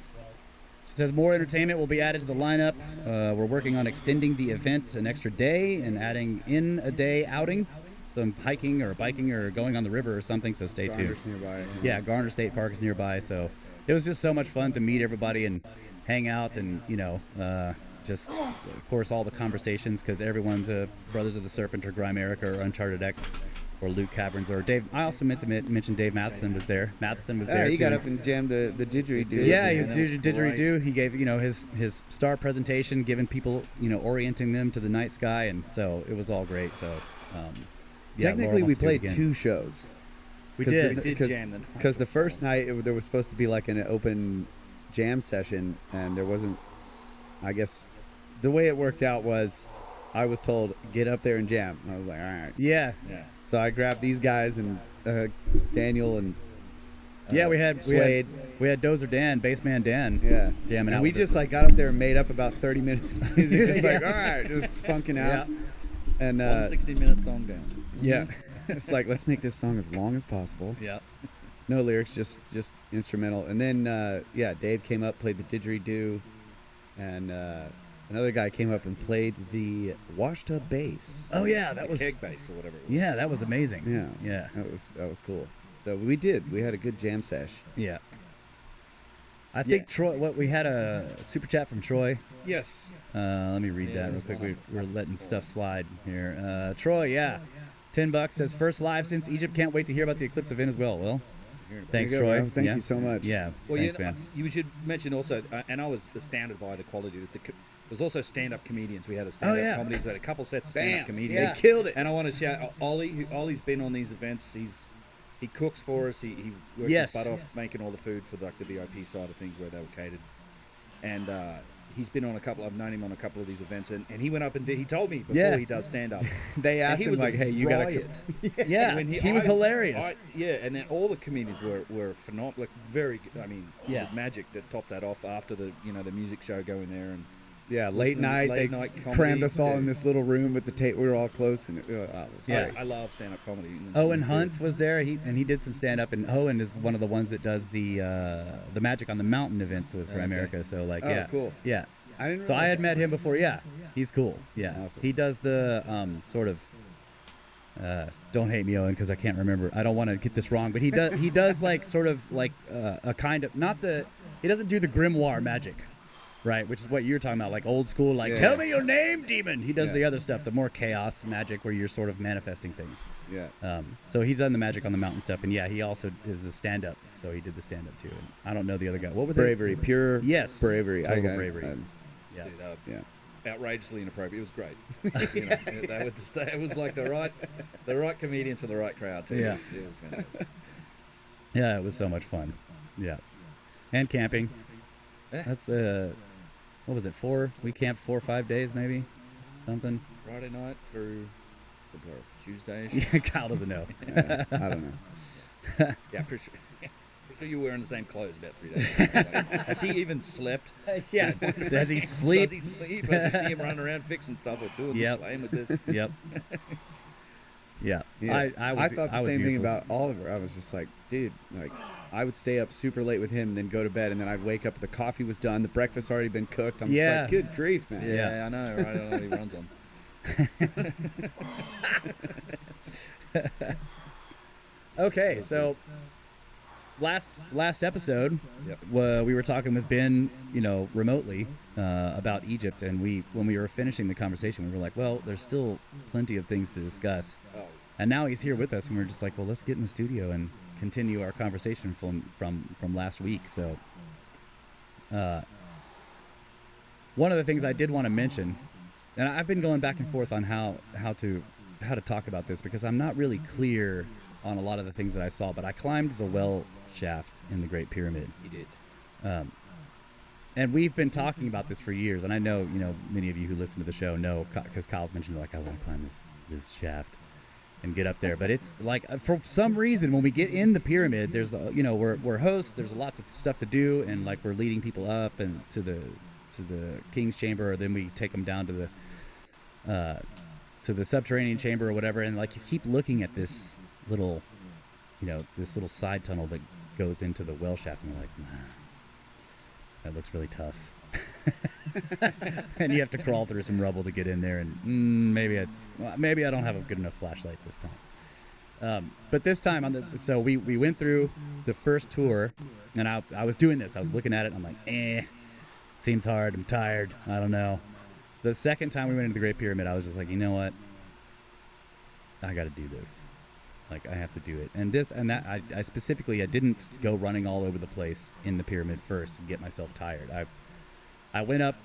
She says more entertainment will be added to the lineup. We're working on extending the event an extra day and adding in a day outing. Some hiking or biking or going on the river or something, so stay tuned. Garner's nearby. Yeah, Garner State Park is nearby, so it was just so much fun to meet everybody and hang out and, just, of course, all the conversations, because everyone's Brothers of the Serpent or Grimerica or Uncharted X or Luke Caverns or Dave. I also meant to mention Dave Matheson was there. Matheson was there, he too. got up and jammed the didgeridoo. Yeah, he was didgeridoo. He gave, his star presentation, giving people, orienting them to the night sky, and so it was all great, so... Technically, we played 2 shows. We did jam them. Because the first night, there was supposed to be like an open jam session, and there wasn't, I guess, the way it worked out was I was told, get up there and jam. And I was like, all right. Yeah. So I grabbed these guys and Daniel and we had Suede. We had Dozer Dan, Bassman Dan, jamming and out. we with just us. like got up there and made up about 30 minutes of music, just like, all right, just funking out. Yeah. And 160-minute song down. Yeah. It's like, let's make this song as long as possible. Yeah. No lyrics, just instrumental. And then, Dave came up, played the didgeridoo, and another guy came up and played the washed up bass. Oh yeah, that was keg bass or whatever it was. Yeah, that was amazing. Yeah. That was cool. So we had a good jam sesh. Yeah. I think Troy. What we had a super chat from Troy. Yes. Let me read that real quick. We're letting stuff slide here. Troy, yeah, $10 says first live since Egypt. Can't wait to hear about the Eclipse event as well. Well, thanks, There you go, Troy. bro. Thank Yeah. you so much. Yeah. Well, thanks, you, man. you should mention also, and I was astounded by the quality. There's also stand-up comedians. We had a stand-up yeah. comedies. We had a couple sets of Bam. stand-up comedians. They killed it. And I want to shout Ollie. Ollie's been on these events. He cooks for us. He works Yes. his butt off making all the food for the VIP side of things where they were catered. And he's been on a couple. I've known him on a couple of these events, and he went up and he told me before he does stand-up. They And asked he him was like, a "Hey, you gotta." riot. Yeah, When he was hilarious. Yeah, and then all the comedians were phenomenal, like very good. I mean, Yeah. Magic that topped that off after the music show going there and Yeah, late night. They comedy. crammed us all in this little room with the tape. We were all close, and it was great. I love stand-up comedy. Owen Hunt was there. He did some stand up, and Owen is one of the ones that does the Magic on the Mountain events with America. So like, Oh, cool. Yeah. I didn't. So I realize had that. met him before. Yeah, he's cool. Yeah, Awesome. he does the sort of. Don't hate me, Owen, because I can't remember. I don't want to get this wrong, but he does like sort of like a kind of not the. He doesn't do the grimoire magic, right? Which is what you're talking about, like old school, like Yeah. tell me your name, demon. He does Yeah. the other stuff, the more chaos magic, where you're sort of manifesting things. Yeah. So he's done the Magic on the Mountain stuff, and yeah, he also is a stand-up. So he did the stand-up too. And I don't know the other guy. What were they? Bravery, pure. Yes. Bravery. Total bravery. Yeah. Yeah. Outrageously inappropriate. It was great. That was like the right comedians for the right crowd too. Yeah. It was fantastic. Yeah, it was so much fun. Yeah, and camping. Yeah. That's what was it? We camped 4 or 5 days, maybe, something. Friday night through Tuesday. Yeah, Kyle doesn't know. I don't know. Yeah, pretty sure you were wearing the same clothes about 3 days. Has he even slept? Yeah. Does he sleep? Does he sleep? I just see him running around fixing stuff or playing with this. Yep. Yeah. Yeah. I thought the was same thing useless. about Oliver. I was just like, dude, like, I would stay up super late with him, and then go to bed, and then I'd wake up. The coffee was done. The breakfast already been cooked. I'm just like, good grief, man. Yeah, I know, right? I don't know what he runs on. Okay, so last episode, Yep. we were talking with Ben, remotely about Egypt, and when we were finishing the conversation, we were like, well, there's still plenty of things to discuss. Oh. And now he's here with us, and we're just like, well, let's get in the studio and continue our conversation from last week. So, one of the things I did want to mention, and I've been going back and forth on how to talk about this, because I'm not really clear on a lot of the things that I saw, but I climbed the well shaft in the Great Pyramid. He did. And we've been talking about this for years, and I know, many of you who listen to the show know, because Kyle's mentioned, like, I want to climb this shaft and get up there. But it's like, for some reason, when we get in the pyramid, there's, we're hosts, there's lots of stuff to do, and like we're leading people up and to the king's chamber, or then we take them down to the subterranean chamber or whatever, and like you keep looking at this little side tunnel that goes into the well shaft, and you're like, nah, that looks really tough. And you have to crawl through some rubble to get in there, and maybe I don't have a good enough flashlight this time. But this time, so we went through the first tour, and I was doing this. I was looking at it, and I'm like, seems hard. I'm tired. I don't know. The second time we went into the Great Pyramid, I was just like, you know what? I got to do this. Like, I have to do it. And that, I specifically, I didn't go running all over the place in the pyramid first and get myself tired. I went up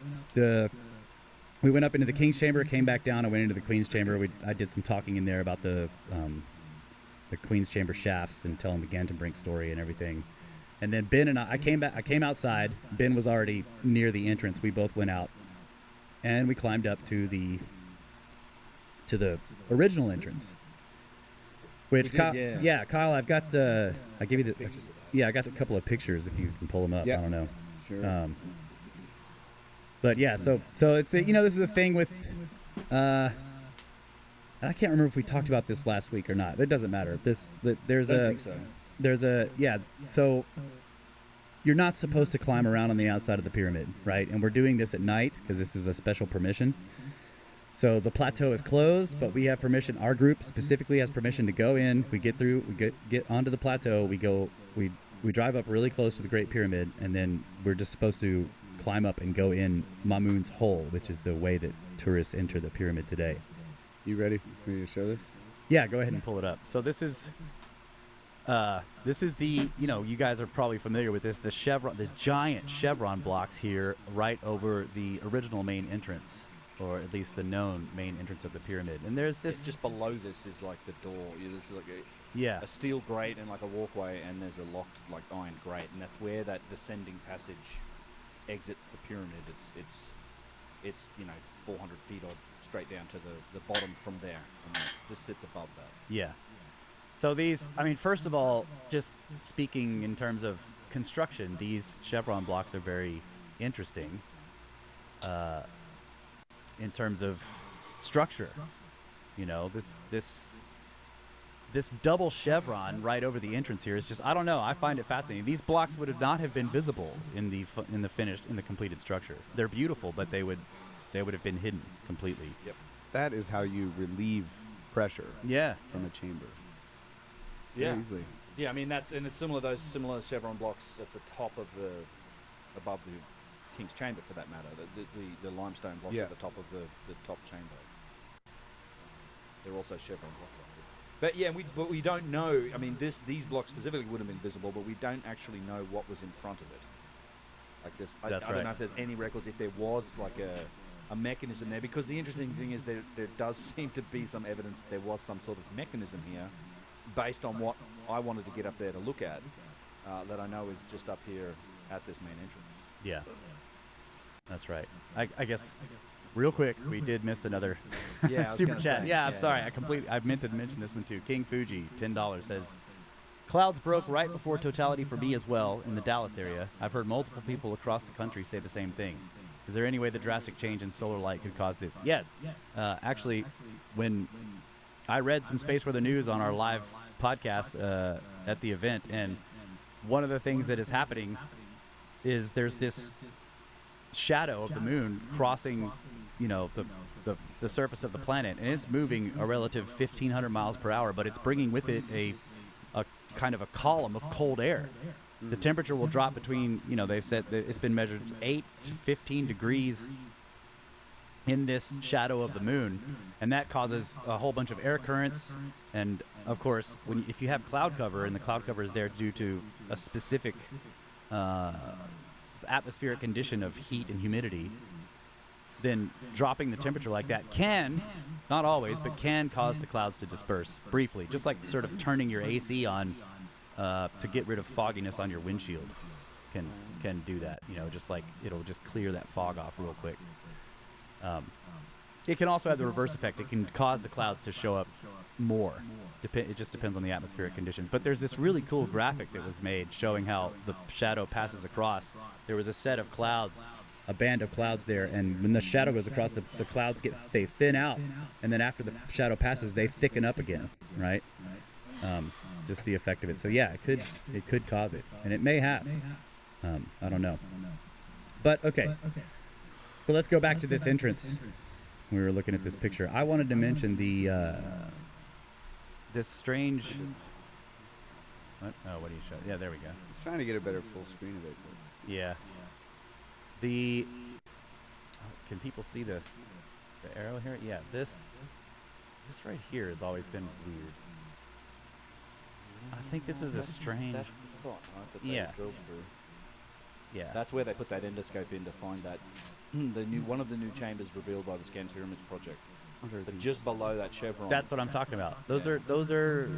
we went up into the King's Chamber, came back down, I went into the Queen's Chamber. I did some talking in there about the Queen's Chamber shafts and telling the Gantenbrink story and everything. And then Ben and I came outside. Ben was already near the entrance. We both went out, and we climbed up to the original entrance. Which, We did, Kyle, Kyle, I've got I gave you the pictures of that. Yeah, I got a couple of pictures if you can pull them up. Yep. I don't know. Sure. But yeah, so it's this is the thing with I can't remember if we talked about this last week or not. It doesn't matter. There's Don't think so. So you're not supposed to climb around on the outside of the pyramid, right? And we're doing this at night because this is a special permission. So the plateau is closed, but we have permission. Our group specifically has permission to go in. We get through. We get onto the plateau. We we drive up really close to the Great Pyramid, and then we're just supposed to climb up and go in Mamun's Hole, which is the way that tourists enter the pyramid today. You ready for me to show this? Yeah, go ahead and pull it up. So this is the, you guys are probably familiar with this, the chevron, this giant chevron blocks here right over the original main entrance, or at least the known main entrance of the pyramid. And there's this... Just below this is like the door. There's like a steel grate and like a walkway, and there's a locked like iron grate, and that's where that descending passage exits the pyramid. It's 400 feet or straight down to the bottom from there, and this sits above that. Yeah. So these, first of all, just speaking in terms of construction, these chevron blocks are very interesting in terms of structure. This double chevron right over the entrance here is just, I don't know, I find it fascinating. These blocks would not have been visible in the completed structure. They're beautiful, but they would have been hidden completely. Yep. That is how you relieve pressure. Yeah. From a chamber. Yeah. Very easily. Yeah, it's similar chevron blocks at the top of above the King's Chamber, for that matter. The limestone blocks at the top of the top chamber. They're also chevron blocks like this. But yeah, we don't know. These blocks specifically would have been visible, but we don't actually know what was in front of it. Like this, I don't know if there's any records, if there was like a mechanism there, because the interesting thing is there does seem to be some evidence that there was some sort of mechanism here, based on what I wanted to get up there to look at, that I know is just up here at this main entrance. Yeah, that's right. I guess, real quick, we did miss another super chat. I'm sorry. I meant to mention this one too. King Fuji, $10, says, clouds broke right before totality for me as well in the Dallas area. I've heard multiple people across the country say the same thing. Is there any way the drastic change in solar light could cause this? Yes. Actually, when I read some Space for the News on our live podcast at the event, and one of the things that is happening is there's this shadow of the moon crossing, the surface of the planet, and it's moving a relative 1,500 miles per hour, but it's bringing with it a kind of a column of cold air. The temperature will drop between, they've said that it's been measured 8 to 15 degrees in this shadow of the moon, and that causes a whole bunch of air currents. And of course, if you have cloud cover, and the cloud cover is there due to a specific atmospheric condition of heat and humidity, then dropping the temperature like that can, not always, but can cause the clouds to disperse briefly, just like sort of turning your AC on to get rid of fogginess on your windshield can do that. Just like it'll just clear that fog off real quick. It can also have the reverse effect. It can cause the clouds to show up more. It just depends on the atmospheric conditions. But there's this really cool graphic that was made showing how the shadow passes across. There was a set of clouds, a band of clouds there, and when the shadow goes across, the clouds they thin out, and then after the shadow passes, they thicken up again, right? Just the effect of it. So yeah, it could cause it, and it may have. I don't know. But okay. So let's go back to this entrance. We were looking at this picture. I wanted to mention this strange. What do you show? Yeah, there we go. I was trying to get a better full screen of it. But. Yeah. Can people see the arrow here? Yeah, this right here has always been weird. I think this is a strange. That's the spot, right? That they drilled through. Yeah. That's where they put that endoscope in to find that one of the new chambers revealed by the Scan Pyramids project. So just below that chevron. That's what I'm talking about. Those are.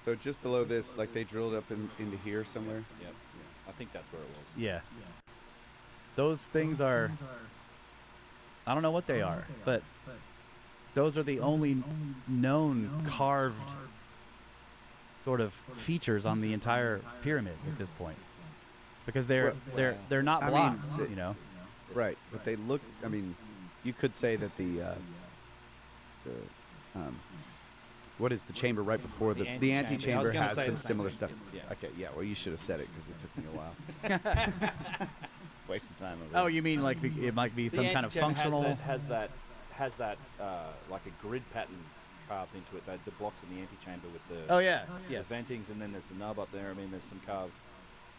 So just below this, like they drilled up into here somewhere. Yep. Yeah. I think that's where it was. Yeah. Those things are. I don't know what they are, but those are the only known carved sort of features on the entire pyramid at this point, because they're not blocks, Right, but they look. I mean, you could say that what is the chamber right before the antechamber has some similar stuff. Yeah. Okay, yeah. Well, you should have said it because it took me a while. Waste of time. Oh, you mean like it might be some kind of functional? Has that like a grid pattern carved into it. The blocks in the antechamber with the Oh, yeah. the Yes. ventings, and then there's the nub up there. I mean, there's some carved.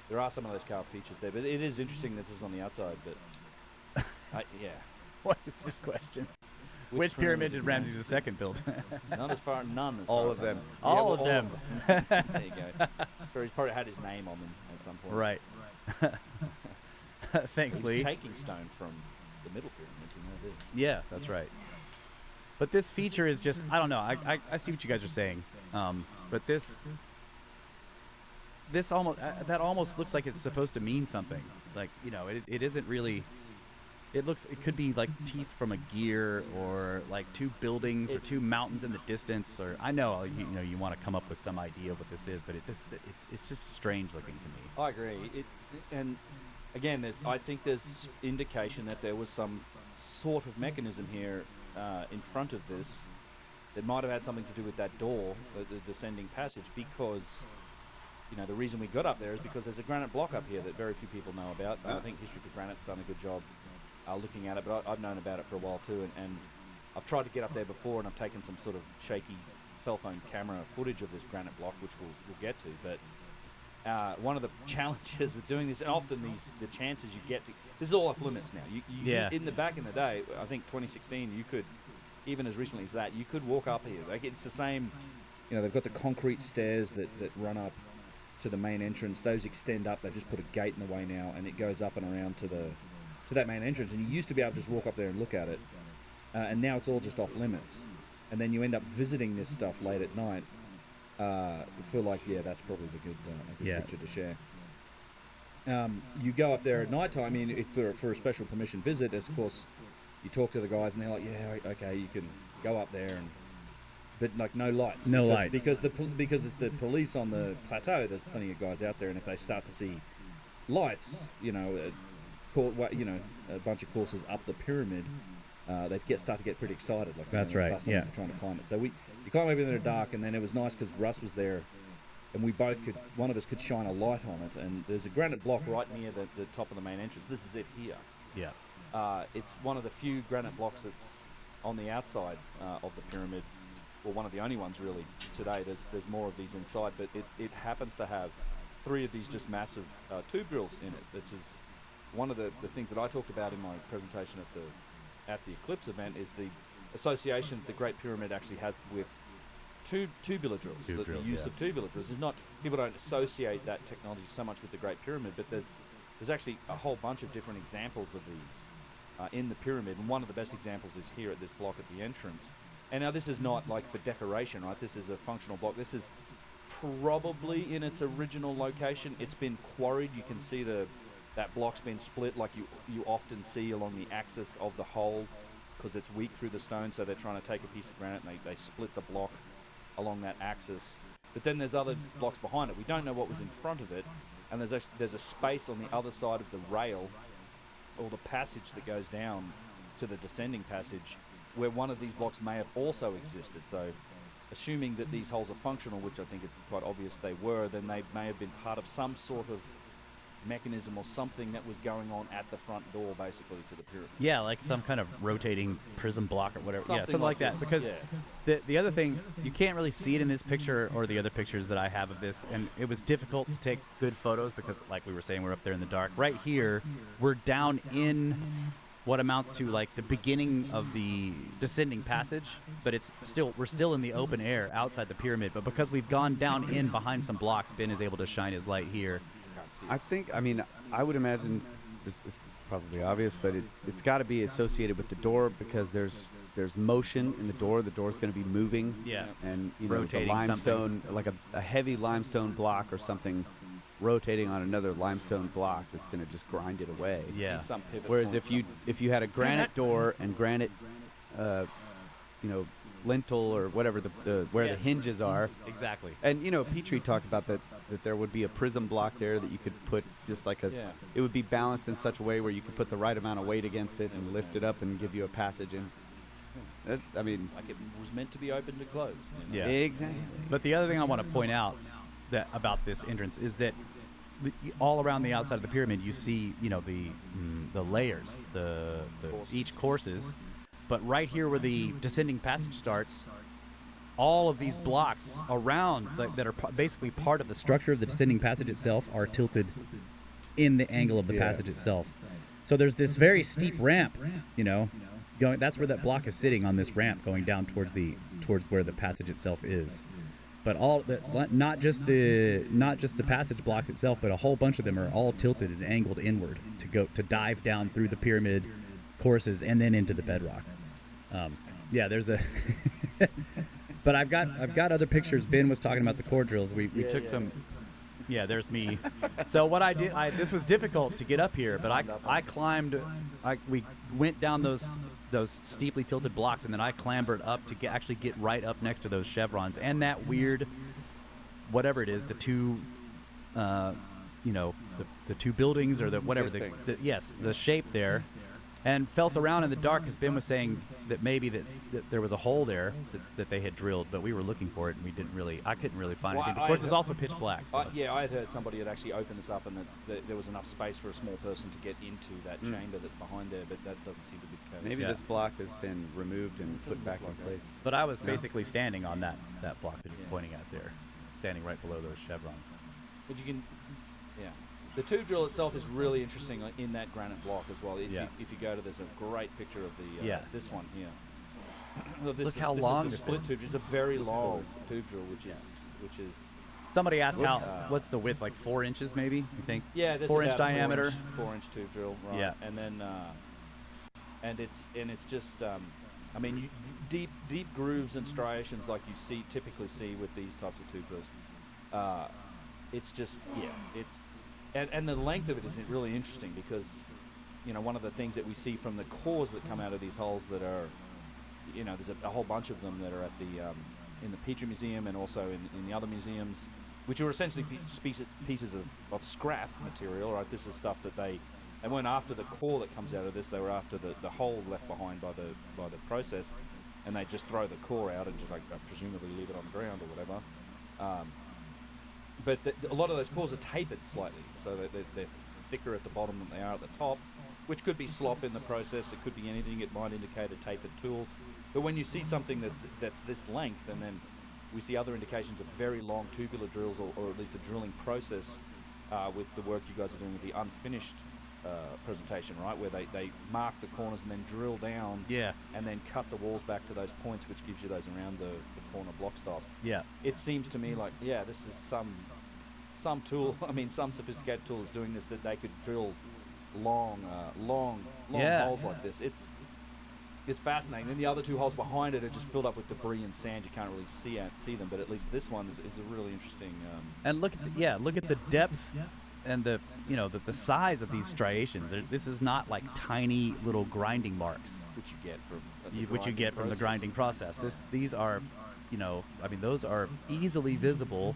There are some of those carved features there, but it is interesting that this is on the outside. But yeah, What is this question? Which pyramid did Ramses II build? None as far All as of them. I know. All Yeah, of well, them. There you go. So he's probably had his name on them at some point. Right. Thanks, He's Lee. taking stone from the middle pyramid. You know this. Yeah, that's right. But this feature is just, I don't know. I see what you guys are saying. But this almost, that almost looks like it's supposed to mean something. Like, you know, it isn't really, it could be like teeth from a gear, or like two buildings or two mountains in the distance, or I know, you know, you want to come up with some idea of what this is, but it's just strange looking to me. I agree. And again, I think there's indication that there was some sort of mechanism here in front of this that might have had something to do with that door, the descending passage, because, you know, the reason we got up there is because there's a granite block up here that very few people know about. I think History for Granite's done a good job looking at it, but I've known about it for a while too, and I've tried to get up there before, and I've taken some sort of shaky cell phone camera footage of this granite block, which we'll get to, but one of the challenges with doing this, and often the chances you get to, this is all off limits now. Yeah. In the back in the day, I think 2016, you could, even as recently as that, you could walk up here. Like, it's the same. You know, they've got the concrete stairs that run up to the main entrance. Those extend up. They've just put a gate in the way now, and it goes up and around to that main entrance. And you used to be able to just walk up there and look at it, and now it's all just off limits. And then you end up visiting this stuff late at night. Feel like, yeah, that's probably a good picture to share. You go up there at night time. I mean, if for a special permission visit, of course, you talk to the guys, and they're like, yeah, okay, you can go up there, but like no lights. No lights. Because it's the police on the plateau. There's plenty of guys out there, and if they start to see lights, you know, a bunch of courses up the pyramid, they start to get pretty excited. Like, that's right. Yeah. Trying to climb it. So you climb over in the dark, and then it was nice because Russ was there, and one of us could shine a light on it. And there's a granite block right near the top of the main entrance. This is it here. Yeah. It's one of the few granite blocks that's on the outside of the pyramid, or one of the only ones really today. There's more of these inside, but it happens to have 3 of these just massive tube drills in it. This is one of the things that I talked about in my presentation at the Eclipse event, is the association the Great Pyramid actually has with tubular drills. The use of tubular drills is not, people don't associate that technology so much with the Great Pyramid, but there's actually a whole bunch of different examples of these in the pyramid, and one of the best examples is here at this block at the entrance. And now this is not like for decoration, right? This is a functional block. This is probably in its original location. It's been quarried. You can see that block's been split, like you often see along the axis of the hole, because it's weak through the stone, so they're trying to take a piece of granite and they split the block along that axis. But then there's other blocks behind it. We don't know what was in front of it, and there's a space on the other side of the rail, or the passage that goes down to the descending passage, where one of these blocks may have also existed. So assuming that these holes are functional, which I think it's quite obvious they were, then they may have been part of some sort of mechanism or something that was going on at the front door, basically, to the pyramid. Yeah, like some kind of rotating prism block or whatever. Something like that. this, Because the other thing, you can't really see it in this picture or the other pictures that I have of this, and it was difficult to take good photos because, like we were saying, we're up there in the dark. Right here, we're down in what amounts to like the beginning of the descending passage, but we're still in the open air outside the pyramid. But because we've gone down in behind some blocks, Ben is able to shine his light here. I would imagine this is probably obvious, but it's got to be associated with the door, because there's motion in the door. The door's going to be moving. Yeah. And the Rotating limestone, like a heavy limestone block or something, rotating on another limestone block is going to just grind it away. Yeah. Some pivot Whereas point. if you had a granite door and granite, lintel or whatever where the hinges are. Exactly. And Petrie talked about that there would be a prism block there that you could put just like it would be balanced in such a way where you could put the right amount of weight against it and lift it up and give you a passage in. Like it was meant to be opened and closed. Yeah, exactly. But the other thing I want to point out about this entrance is that all around the outside of the pyramid, you see, the layers, each courses. But right here where the descending passage starts, all of these blocks around that are basically part of the structure of the descending passage itself are tilted in the angle of the passage itself. So there's this very steep ramp, going. That's where that block is sitting, on this ramp going down towards where the passage itself is. But not just the passage blocks itself, but a whole bunch of them are all tilted and angled inward to dive down through the pyramid courses and then into the bedrock. There's a. But I've got other pictures. Ben was talking about the core drills. We took some. Yeah, there's me. So what I did, this was difficult to get up here, but I climbed. We went down those steeply tilted blocks, and then I clambered up to actually get right up next to those chevrons and that weird, whatever it is, the two, the two buildings or the whatever. The shape there. And felt around in the dark, because Ben was saying that maybe that there was a hole there that they had drilled, but we were looking for it and I couldn't really find anything. Of course, it's also pitch black. So. I had heard somebody had actually opened this up and that there was enough space for a small person to get into that chamber that's behind there, but that doesn't seem to be the case. Maybe this block has been removed and put back in place. But I was basically standing on that block that you're pointing at there, standing right below those chevrons. But you can, the tube drill itself is really interesting in that granite block as well. If you go to, there's a great picture of the this one here. Look how long this split tube. It's a very long tube drill, which is. Somebody asked what's the width, like 4 inches maybe? You think? Yeah, that's 4-inch diameter. 4-inch tube drill. Right. Yeah, and then and it's just deep grooves and striations like you typically see with these types of tube drills. It's just it's. And the length of it is really interesting because, one of the things that we see from the cores that come out of these holes that are, there's a whole bunch of them that are at in the Petrie Museum and also in the other museums, which are essentially pieces of scrap material, right? This is stuff that they weren't after the core that comes out of this, they were after the hole left behind by the process, and they just throw the core out and just presumably leave it on the ground or whatever. But a lot of those cores are tapered slightly, so they're thicker at the bottom than they are at the top, which could be slop in the process. It could be anything. It might indicate a tapered tool. But when you see something that's this length, and then we see other indications of very long tubular drills, or at least a drilling process with the work you guys are doing with the unfinished presentation, right, where they mark the corners and then drill down and then cut the walls back to those points, which gives you those around the corner block styles. It seems to me like this is some tool, some sophisticated tool is doing this, that they could drill long holes like this. It's fascinating. Then the other two holes behind it are just filled up with debris and sand. You can't really see them, but at least this one is a really interesting. And look at the depth and the size of these striations. This is not like tiny little grinding marks, which you get from the grinding process. These are, those are easily visible,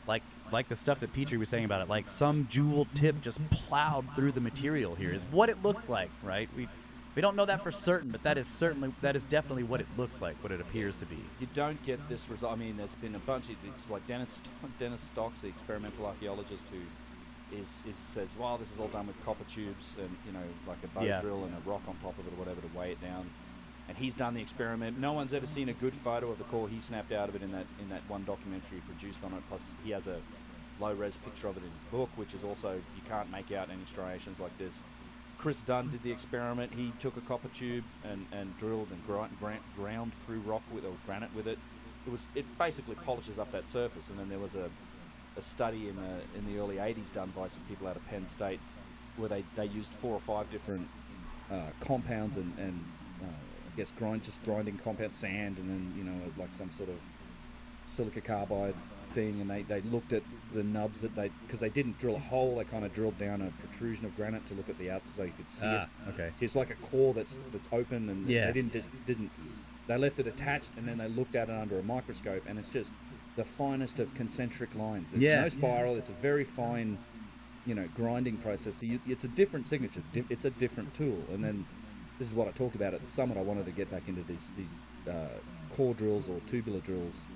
like the stuff that Petrie was saying about it, like some jewel tip just plowed through the material here is what it looks like, right? We don't know that for certain, but that is definitely what it looks like, what it appears to be. You don't get this result. There's been a bunch of, it's like Dennis Stocks, the experimental archaeologist, who says, well, this is all done with copper tubes and, like a bow drill and a rock on top of it or whatever to weigh it down. And he's done the experiment. No one's ever seen a good photo of the core he snapped out of it in that one documentary produced on it. Plus, he has a low-res picture of it in his book, which is also, you can't make out any striations like this. Chris Dunn did the experiment. He took a copper tube and drilled and ground through rock or granite with it. It basically polishes up that surface. And then there was a study in the early 80s done by some people out of Penn State where they used 4 or 5 different compounds and I guess grinding compound, sand, and then like some sort of silica carbide thing, and they looked at the nubs because they didn't drill a hole, they kind of drilled down a protrusion of granite to look at the outside so you could see it. Okay. So it's like a core that's open, and they left it attached, and then they looked at it under a microscope, and it's just the finest of concentric lines. It's no spiral. It's a very fine, grinding process. So it's a different signature. It's a different tool, and then. This is what I talked about at the summit. I wanted to get back into these core drills or tubular drills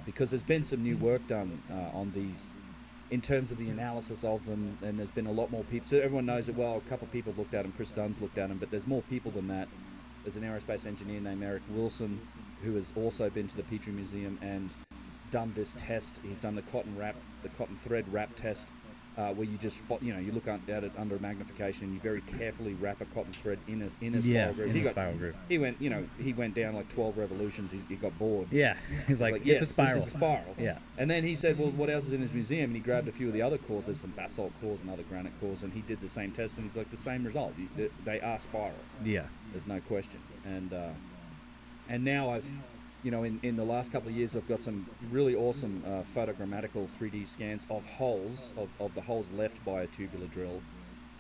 because there's been some new work done on these in terms of the analysis of them, and there's been a lot more people. So everyone knows it well. A couple of people have looked at them. Chris Dunn's looked at them, but there's more people than that There's an aerospace engineer named Eric Wilson who has also been to the Petrie Museum and done this test. He's done the cotton thread wrap test, where you just you look at it under magnification and you very carefully wrap a cotton thread in a spiral groove. In a spiral groove. He went down like 12 revolutions. He got bored. Yeah, he's like, it's a spiral. This is a spiral. Yeah. And then he said, well, what else is in his museum? And he grabbed a few of the other cores. There's some basalt cores and other granite cores, and he did the same test, and he's like, the same result. They are spiral. Yeah. There's no question. And now I've, in the last couple of years, I've got some really awesome photogrammatical 3D scans of holes, of the holes left by a tubular drill,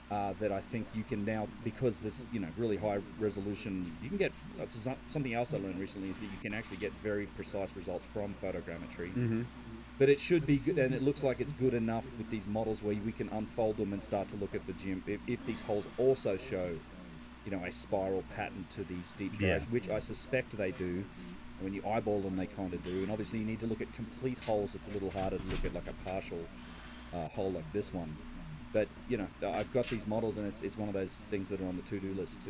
that I think you can now, because this, really high resolution, you can get, something else I learned recently is that you can actually get very precise results from photogrammetry. Mm-hmm. But it should be good, and it looks like it's good enough with these models where we can unfold them and start to look at the if these holes also show, a spiral pattern to these deep striations, which I suspect they do. When you eyeball them, they kind of do. And obviously you need to look at complete holes. It's a little harder to look at like a partial hole like this one. But, I've got these models, and it's one of those things that are on the to-do list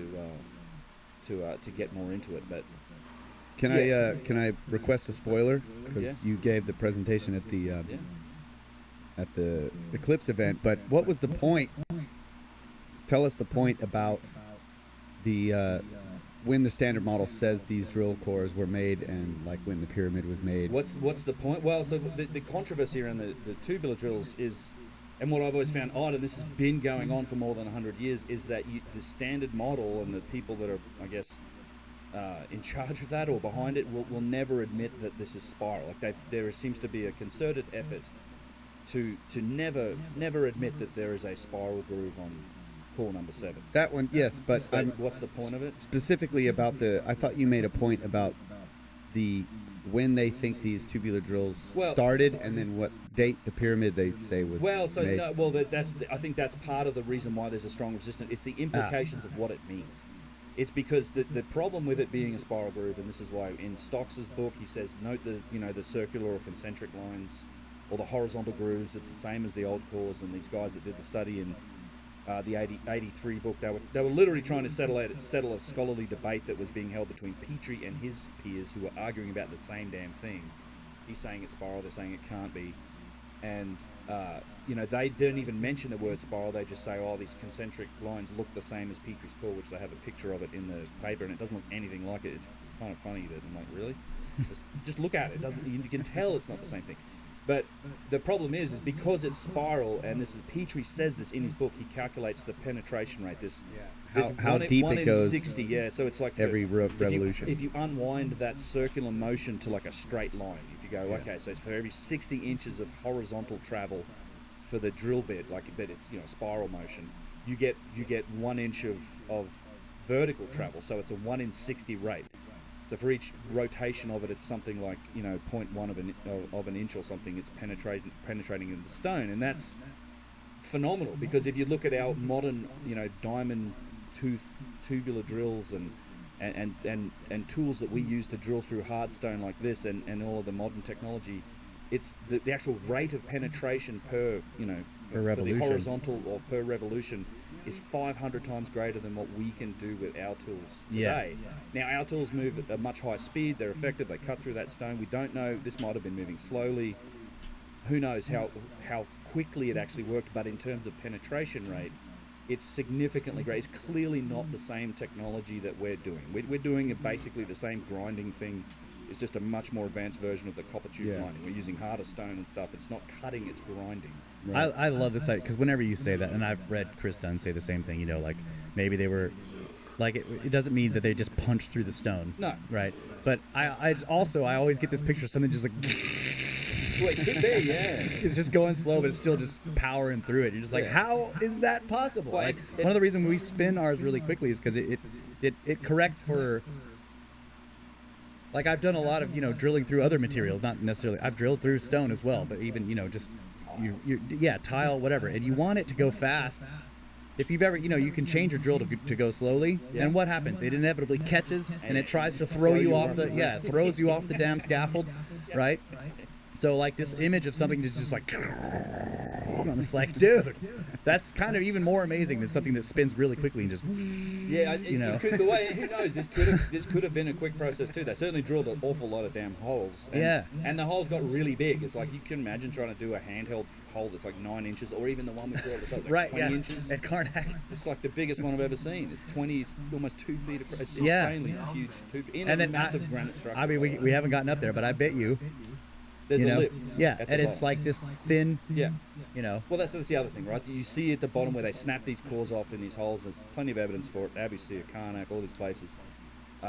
to get more into it. But can I request a spoiler? Because you gave the presentation at the Eclipse event. But what was the point? Tell us the point about the when the standard model says these drill cores were made, and like when the pyramid was made. What's the point? Well, so the controversy around the tubular drills is, and what I've always found odd, and this has been going on for more than 100 years, is that the standard model and the people that are, I guess, in charge of that or behind it will never admit that this is spiral. Like there seems to be a concerted effort to never admit that there is a spiral groove on core number 7. That one, yes, but what's the point of it? Specifically about I thought you made a point about when they think these tubular drills started, and then what date the pyramid they say was made. I think that's part of the reason why there's a strong resistance. It's the implications of what it means. It's because the problem with it being a spiral groove, and this is why in Stocks's book he says note the circular or concentric lines or the horizontal grooves. It's the same as the old cores, and these guys that did the study in the 83 book, they were literally trying to settle a scholarly debate that was being held between Petrie and his peers, who were arguing about the same damn thing. He's saying it's spiral, they're saying it can't be, and they didn't even mention the word spiral. They just say, oh, these concentric lines look the same as Petrie's core, which they have a picture of it in the paper, and it doesn't look anything like it. It's kind of funny that I'm like, really? just look at it. You can tell it's not the same thing. But the problem is because it's spiral, and Petrie says this in his book. He calculates the penetration rate. How deep it goes. 60, yeah. So it's like every revolution. If you unwind that circular motion to like a straight line, if you go, okay, so it's for every 60 inches of horizontal travel for the drill bit, but it's spiral motion, you get 1 inch of vertical travel. So it's a 1 in 60 rate. So for each rotation of it, it's something like 0.1 of an inch or something. It's penetrating into the stone, and that's phenomenal. Because if you look at our modern diamond tooth tubular drills and tools that we use to drill through hard stone like this, and all of the modern technology, it's the actual rate of penetration per for the horizontal or per revolution is 500 times greater than what we can do with our tools today. Now, our tools move at a much higher speed. They're effective. They cut through that stone. We don't know. This might have been moving slowly. Who knows how quickly it actually worked, but in terms of penetration rate, it's significantly great. It's clearly not the same technology that we're doing. We're doing basically the same grinding thing. It's just a much more advanced version of the copper tube grinding. We're using harder stone and stuff. It's not cutting, it's grinding. Right. I love this because whenever you say that, and I've read Chris Dunn say the same thing, like maybe they were, like it doesn't mean that they just punched through the stone. No. Right. But I always get this picture of something just like. Well, it could be, yeah. It's just going slow, but it's still just powering through it. You're just like, how is that possible? Well, one of the reasons we spin ours really quickly is because it corrects for. Like I've done a lot of drilling through other materials, not necessarily. I've drilled through stone as well, but even just tile, whatever, and you want it to go fast. If you've ever you can change your drill to go slowly, and what happens? It inevitably catches and it tries to throw you off the throws you off the damn scaffold, right? So like this image of something that's just like, I'm just like, dude, that's kind of even more amazing than something that spins really quickly and just, Yeah, you know. it could, the way, who knows? This could have been a quick process too. They certainly drilled an awful lot of damn holes. And, Yeah. and the holes got really big. It's like you can imagine trying to do a handheld hole that's like 9 inches, or even the one we drilled that's like Right, 20 yeah. inches. At Karnak. It's like the biggest one I've ever seen. It's 20. It's almost 2 feet across. It's Yeah. insanely huge tube in And a then massive granite structure. I mean, we haven't gotten up there, but I bet you. There's you a know, lip. Yeah, at the and it's bottom. like this thin. Yeah. You know. Well, that's the other thing, right? You see at the bottom where they snap these cores off in these holes. There's plenty of evidence for it. Obviously, at Karnak, all these places.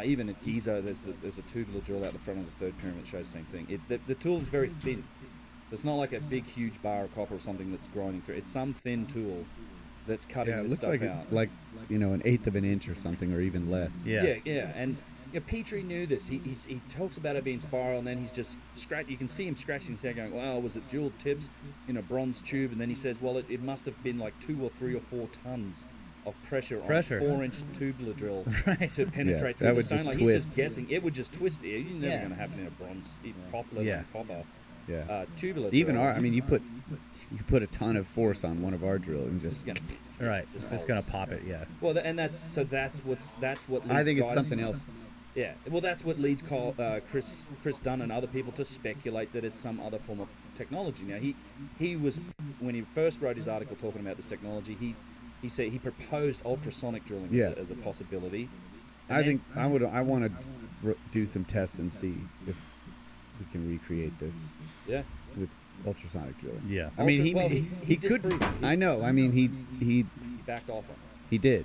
Even at Giza, there's a tubular drill out the front of the third pyramid that shows the same thing. The tool is very thin. So it's not like a big, huge bar of copper or something that's grinding through. It's some thin tool that's cutting Yeah, it this looks stuff like out. it's like an 1/8 of an inch or something, or even less. Yeah. And Petrie knew this. He talks about it being spiral, and then he's just You can see him scratching his head, going, "Well, was it jeweled tips in a bronze tube?" And then he says, "Well, it must have been like 2 or 3 or 4 tons of pressure. On a 4-inch tubular drill to penetrate through that the would stone." just Like twist. he's just guessing. It would just twist it. It's never Yeah. going to happen in a bronze, even copper. Copper. Yeah. Tubular. Even drill. our, I mean, you put a ton of force on one of our drill and just. Right. It's just gonna pop it. Yeah. Well, that's what. Leads I think it's guys- something else. Yeah, well, that's what leads Chris Dunn and other people to speculate that it's some other form of technology. Now, he was, when he first wrote his article talking about this technology, he said he proposed ultrasonic drilling as a possibility. And I want to do some tests and see if we can recreate this. Yeah. With ultrasonic drilling. Yeah. I mean, he could. disproved it. I know. I mean, he He backed off on it. He did.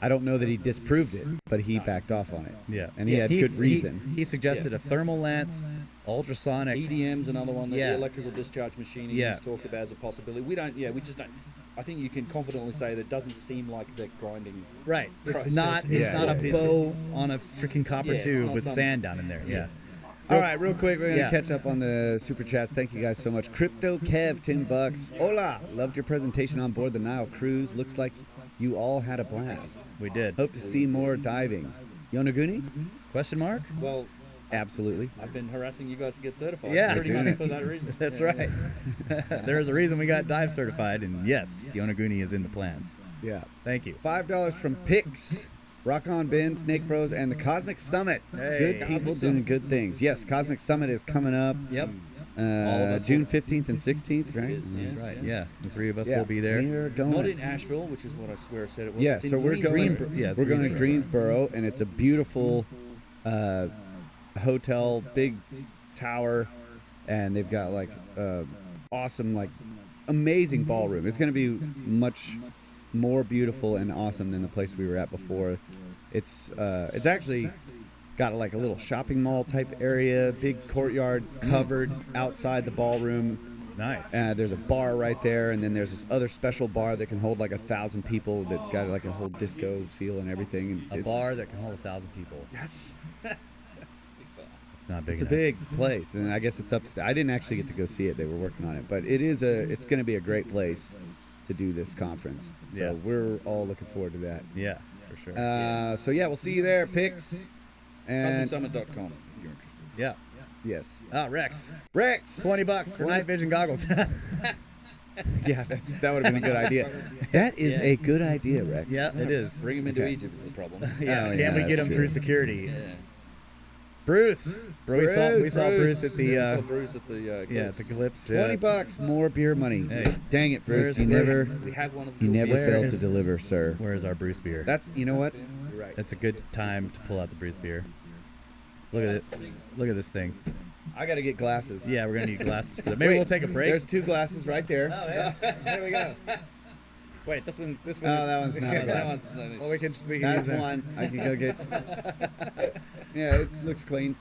I don't know that he disproved it, but he backed off on it. Yeah. And he had good reason. He suggested a thermal lens, ultrasonic. EDM's another one. The Yeah. electrical discharge machining Yeah. he's talked about as a possibility. We just don't. I think you can confidently say that it doesn't seem like the grinding. Right. process. It's not. It's not a bow on a freaking copper Yeah, it's tube not with some- sand down in there. Yeah. All right, real quick, we're gonna Yeah. catch up on the super chats. Thank you guys so much. Crypto Kev, $10. Hola, loved your presentation on board the Nile cruise. Looks like you all had a blast. We did. Hope to see more diving. Yonaguni? Question mark? Well, absolutely. I've been harassing you guys to get certified. Yeah. pretty Doing much it. for that reason. That's Yeah. right. There's a reason we got dive certified, and yes, Yonaguni is in the plans. Yeah. Thank you. $5 from Pix. Rock on Ben, Snake Bros, and the Cosmic Summit. Hey. Good people Cosmic doing Summit. good things. Yes, Cosmic Summit is coming up. Yep. All of us June will- 15th and 16th, right? It is, That's yes. right. Yeah. The three of us Yeah, will be there. we're going. Not in Asheville, which is what I swear I said it was. Yeah, It's in so we're going. Greensboro. Yeah, it's we're going to Greensboro. Greensboro, and it's a beautiful hotel, big tower, and they've got like awesome, like amazing ballroom. It's going to be much more beautiful and awesome than the place we were at before. It's actually got like a little shopping mall type area, big courtyard covered outside the ballroom. Nice. There's a bar right there, and then there's this other special bar that can hold like 1,000 people. That's got like a whole disco feel and everything. And A bar that can hold 1,000 people. That's a big bar. It's not big It's enough. a big place, and I guess it's upstairs. I didn't actually get to go see it; they were working on it, but it's going to be a great place to do this conference. So Yeah. we're all looking forward to that. Yeah, for sure. So yeah, we'll see you there, Pix. And CosmicSummit.com if you're interested. Yeah. yes, Rex. Rex, $20 for night vision goggles. yeah, that would have been a good idea. That is a good idea, Rex. Yeah, it is. Bring him into Okay. Egypt is the problem. Yeah. Oh, Can yeah, we get that's him true. through security? Yeah. Bruce. Bro, we saw Bruce at the We saw Bruce at the yeah, at the Eclipse. $20 more beer money. Hey. Dang it, Bruce! Where's- We have one of the You never Where failed is- to deliver, sir. Where's our Bruce beer? That's you know what? You're right. That's a good time to pull out the Bruce beer. Look at it. Look at this thing. I got to get glasses. Yeah, we're gonna need glasses for that. Maybe Wait, we'll take a break. There's 2 glasses right there. Oh yeah. There we go. Wait, this one. Oh, that one's not a That glass. one's Well, we can That's use that. one. I can go get. Yeah, it looks clean.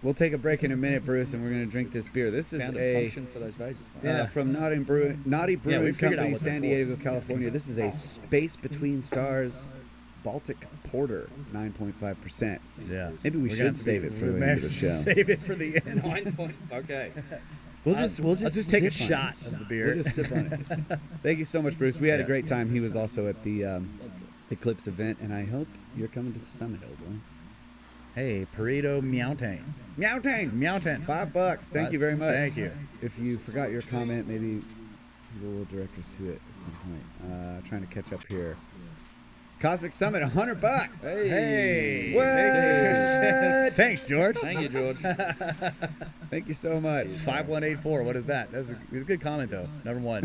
We'll take a break in a minute, Bruce, and we're going to drink this beer. This is found a a function for those vases. from Naughty Brewing we figured out Company, what San they're for. Diego, California. This is a Space Between Stars Baltic Porter, 9.5%. Yeah. Maybe we We're should gonna save it for we the may end of the show. Save it for the end. 9 point. Okay. We'll I'll just just take a sip on shot it. of the beer. We'll just sip on it. Thank you so much, Bruce. We had a Yeah. great time. He was also at the Eclipse event, and I hope you're coming to the summit, Obo. Hey, Perito Meowtain. Meowtain. $5. Thank you very much. Thank you. If you forgot your comment, maybe people will direct us to it at some point. Trying to catch up here. Cosmic Summit, $100. Hey. What? Thanks, George. Thank you, George. Thank you so much. 5184. What is that? It was a good comment, though. Number one.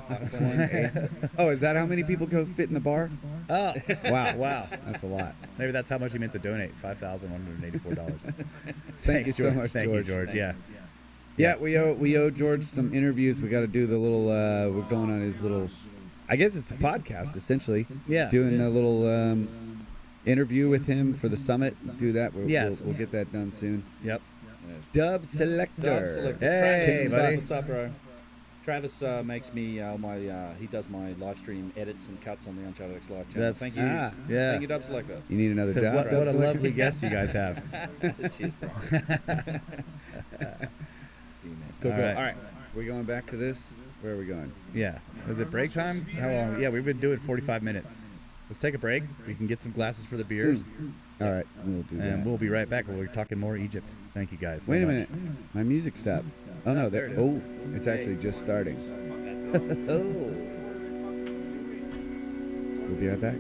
5184. Oh, is that how many people go fit in the bar? Oh. Wow. That's a lot. Maybe that's how much he meant to donate. $5,184. Thank you so much, Thank you, George. Thanks. Yeah, we owe George some interviews. We got to do the little. We're going on his little. I guess it's a podcast essentially. Yeah. Doing a little interview with him for the summit. Do that. We'll get that done soon. Yep. Dub Selector. Hey, buddy. What's up, bro? Travis makes me he does my live stream edits and cuts on the Uncharted X live channel. Thank you. Yeah. Thank you, Dub Selector. You need another Says, job. what a lovely guest you guys have. Cheers, bro. See you, man. Cool. All right. All right. We're going back to this. Where are we going? Yeah. Is it break time? How long? Yeah, we've been doing 45 minutes. Let's take a break. We can get some glasses for the beers. All right, we'll do that. And we'll be right back. We're talking more Egypt. Thank you guys. Wait a minute. My music stopped. Oh no, there it is. Oh, it's actually just starting. We'll be right back.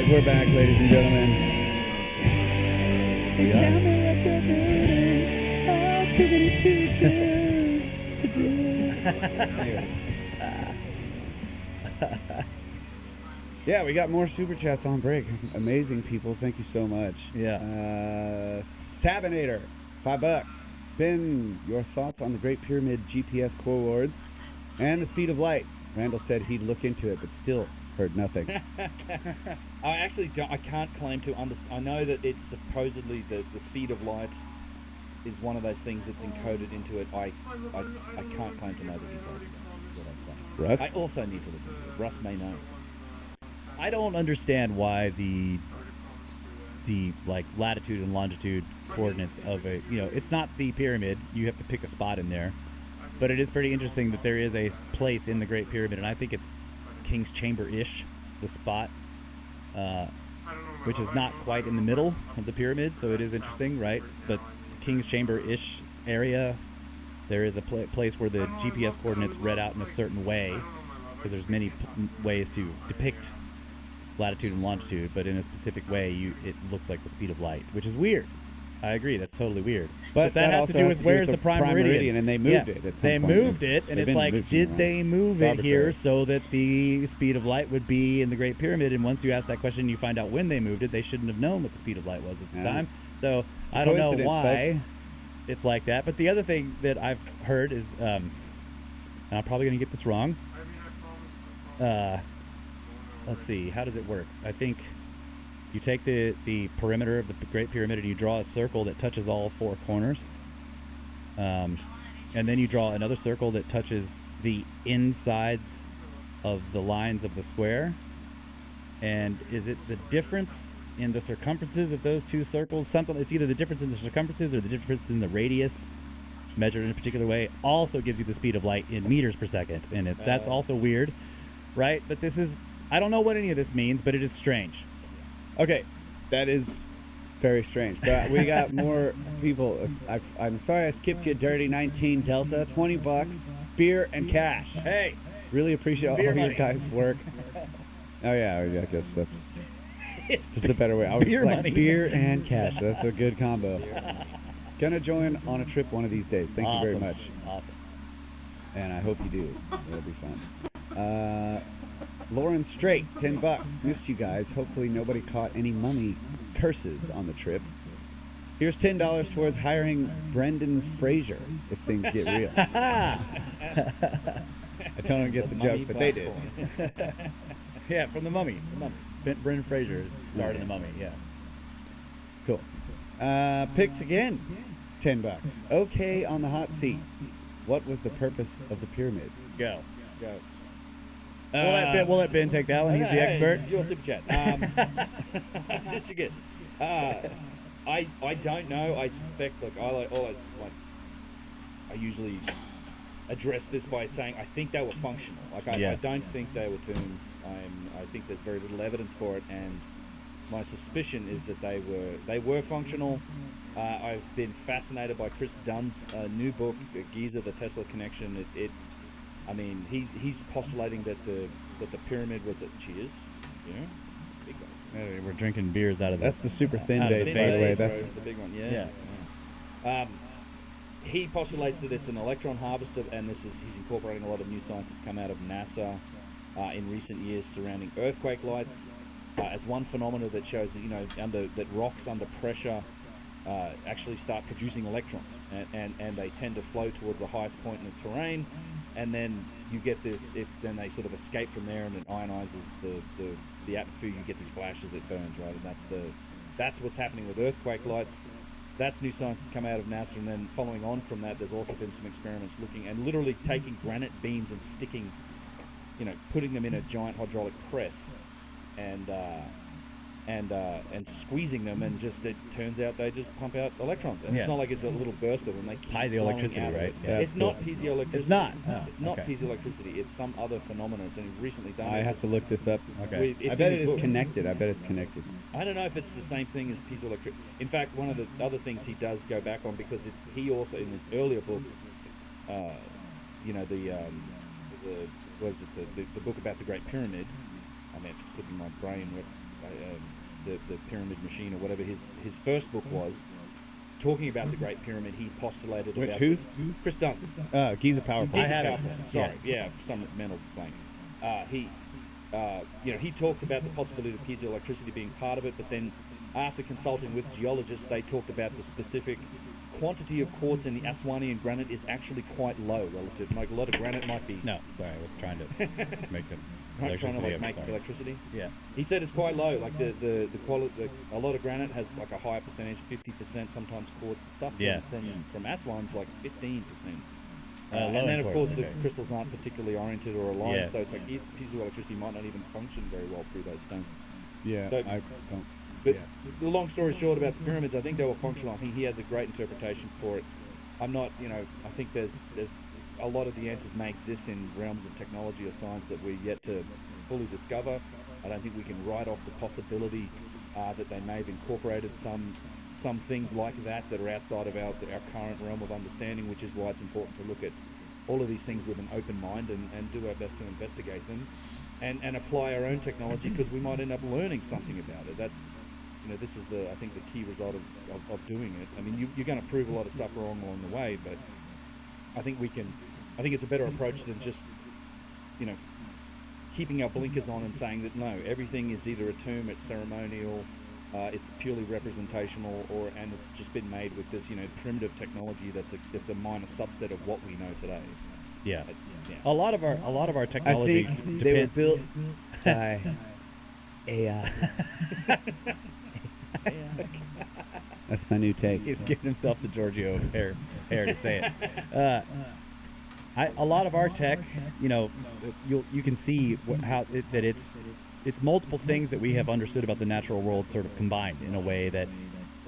right, we're back, ladies and gentlemen. Yeah. Tell me what you're doing. Oh, too many two pills to drink. Anyways. Yeah, we got more super chats on break. Amazing people. Thank you so much. Yeah. Savinator, $5. Ben, your thoughts on the Great Pyramid GPS coords and the speed of light? Randall said he'd look into it, but still heard nothing. I actually don't. I can't claim to understand. I know that it's supposedly the speed of light is one of those things that's encoded into it. I can't claim to know the details of that. Is what I'd say. Russ? I also need to look into it. Russ may know. I don't understand why the like latitude and longitude coordinates of a, you know, it's not the pyramid. You have to pick a spot in there. But it is pretty interesting that there is a place in the Great Pyramid, and I think it's King's Chamber-ish, the spot, which is not quite in the middle of the pyramid, so it is interesting, right? But King's Chamber-ish area, there is a place where the GPS coordinates read out in a certain way, because there's many ways to depict latitude and longitude, but in a specific way, it looks like the speed of light, which is weird. I agree, that's totally weird. But that has to do with where's the prime meridian, and they moved it at some They point. moved it, and it's like, did they move it here so that the speed of light would be in the Great Pyramid? And once you ask that question, you find out when they moved it. They shouldn't have known what the speed of light was at the time. So It's a I don't know coincidence, why folks. it's like that. But the other thing that I've heard is, and I'm probably going to get this wrong. Let's see, how does it work? I think you take the perimeter of the Great Pyramid and you draw a circle that touches all four corners. And then you draw another circle that touches the insides of the lines of the square. And is it the difference in the circumferences of those two circles? Something, it's either the difference in the circumferences or the difference in the radius measured in a particular way also gives you the speed of light in meters per second. And that's also weird, right? But this is, I don't know what any of this means, but it is strange. Okay, that is very strange. But we got more people. I'm sorry I skipped you, Dirty 19 Delta. $20, beer and cash. Hey, really appreciate all beer your money. guys' work. Oh yeah, I guess that's It's just a better way. I was beer just like money. beer and cash. That's a good combo. Gonna join on a trip one of these days. Thank you very Awesome. much. Awesome. And I hope you do. It'll be fun. Lauren Straight, $10. Missed you guys. Hopefully nobody caught any mummy curses on the trip. Here's $10 towards hiring Brendan Fraser if things get real. I don't get the joke, but they did. Yeah, from the Mummy. Brendan Fraser starred in the Mummy. Yeah. Cool. Picks again. $10. Okay, on the hot seat. What was the purpose of the pyramids? Go. We'll let Ben take that one. He's the expert. It's your super chat. Just a guess. I don't know. I suspect. Look, I usually address this by saying I think they were functional. I don't think they were tombs. I think there's very little evidence for it, and my suspicion is that they were functional. I've been fascinated by Chris Dunn's new book, Gyges, The Tesla Connection. He's postulating that the pyramid was cheers. Yeah, big one. We're drinking beers out of That's the super thin out of base, the by the way. base. That's the big one. Yeah. He postulates that it's an electron harvester, and he's incorporating a lot of new science that's come out of NASA in recent years surrounding earthquake lights as one phenomena that shows that that rocks under pressure actually start producing electrons, and they tend to flow towards the highest point in the terrain, and then you get this. Then they sort of escape from there, and it ionizes the atmosphere. You get these flashes, it burns, right? And that's what's happening with earthquake lights. That's new science that's come out of NASA, and then following on from that, there's also been some experiments looking and literally taking granite beams and sticking, putting them in a giant hydraulic press, and squeezing them, and it turns out they just pump out electrons. And it's not like it's a little burst of them. They keep Piezoelectricity, flowing out of right? it. Yeah, It's that's not cool. piezoelectricity. It's not? It's not okay. piezoelectricity. It's some other phenomenon. It's only recently done. I have to look this up. Okay. I bet it is connected. I bet it's connected. I don't know if it's the same thing as piezoelectric. In fact, one of the other things he does go back on, because he also in his earlier book, the book about the Great Pyramid. I mean, it's slipping my brain. The Pyramid Machine or whatever his first book was, talking about the Great Pyramid. He postulated about who's Chris Dunn's Giza PowerPoint. Giza PowerPoint. Sorry, yeah, some mental blank. He he talks about the possibility of piezoelectricity being part of it, but then after consulting with geologists, they talked about the specific quantity of quartz in the Aswanian granite is actually quite low relative. Like a lot of granite might be. No, sorry, I was trying to make it. Trying to make electricity. Yeah. He said it's quite low. Like the quality, a lot of granite has like a higher percentage, 50%, sometimes quartz stuff. From Aswan's like 15%. And then of course the crystals aren't particularly oriented or aligned, Yeah. so it's like piezoelectricity might not even function very well through those stones. Yeah, So, I don't. but the long story short about the pyramids, I think they were functional. I think he has a great interpretation for it. I'm not, I think there's a lot of the answers may exist in realms of technology or science that we're yet to fully discover. I don't think we can write off the possibility that they may have incorporated some things like that are outside of our current realm of understanding, which is why it's important to look at all of these things with an open mind and do our best to investigate them and apply our own technology, because we might end up learning something about it. That's, this is I think the key result of doing it. I mean, you're going to prove a lot of stuff wrong along the way, but I think it's a better approach than just, keeping our blinkers on and saying that no, everything is either a tomb, it's ceremonial, it's purely representational, and it's just been made with this, primitive technology that's a minor subset of what we know today. Yeah. A lot of our technology. I think they were built by AI. That's my new take. He's giving himself the Giorgio hair to say it. A lot of our tech, you can see that it's multiple things that we have understood about the natural world sort of combined in a way that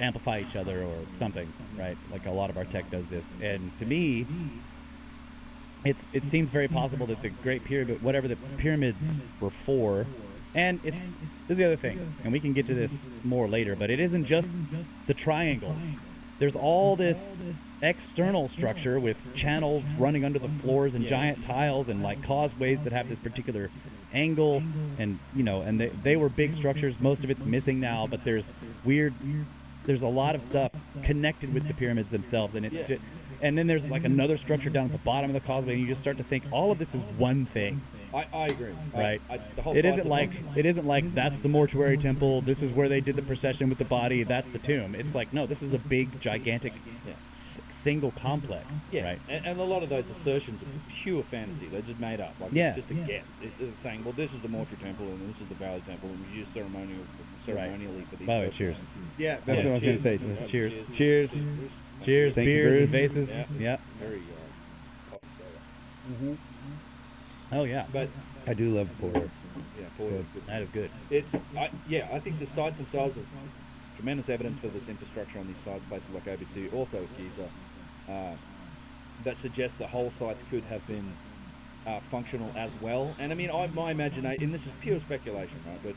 amplify each other or something, right? Like a lot of our tech does this, and to me, it seems very possible that the Great Pyramid, whatever the pyramids were for, and this is the other thing, and we can get to this more later, but it isn't just the triangles. There's all this external structure with channels running under the floors and giant tiles and like causeways that have this particular angle, and and they were big structures. Most of it's missing now, but there's a lot of stuff connected with the pyramids themselves, and then there's like another structure down at the bottom of the causeway, and you just start to think all of this is one thing. I agree. Right. The whole it isn't like that's the mortuary temple. This is where they did the procession with the body. That's the tomb. It's like, no, this is a big, gigantic, single complex. Yeah. Right. And a lot of those assertions are pure fantasy. They're just made up. Like it's just a guess. It's saying, well, this is the mortuary temple and this is the valley temple, and we use ceremonially for these. Oh, purposes. cheers. Yeah, that's what I was going to say. Cheers. Cheers. Cheers. Thank you, Beers and Bruce. vases. Yeah. Very coffee flavor. Oh yeah. But I do love porter. yeah, porter is good. That is good. I think the sites themselves is tremendous evidence for this infrastructure on these sites, places like ABC, also at Giza, that suggests the whole sites could have been functional as well. And I mean, my imagination, and this is pure speculation, right?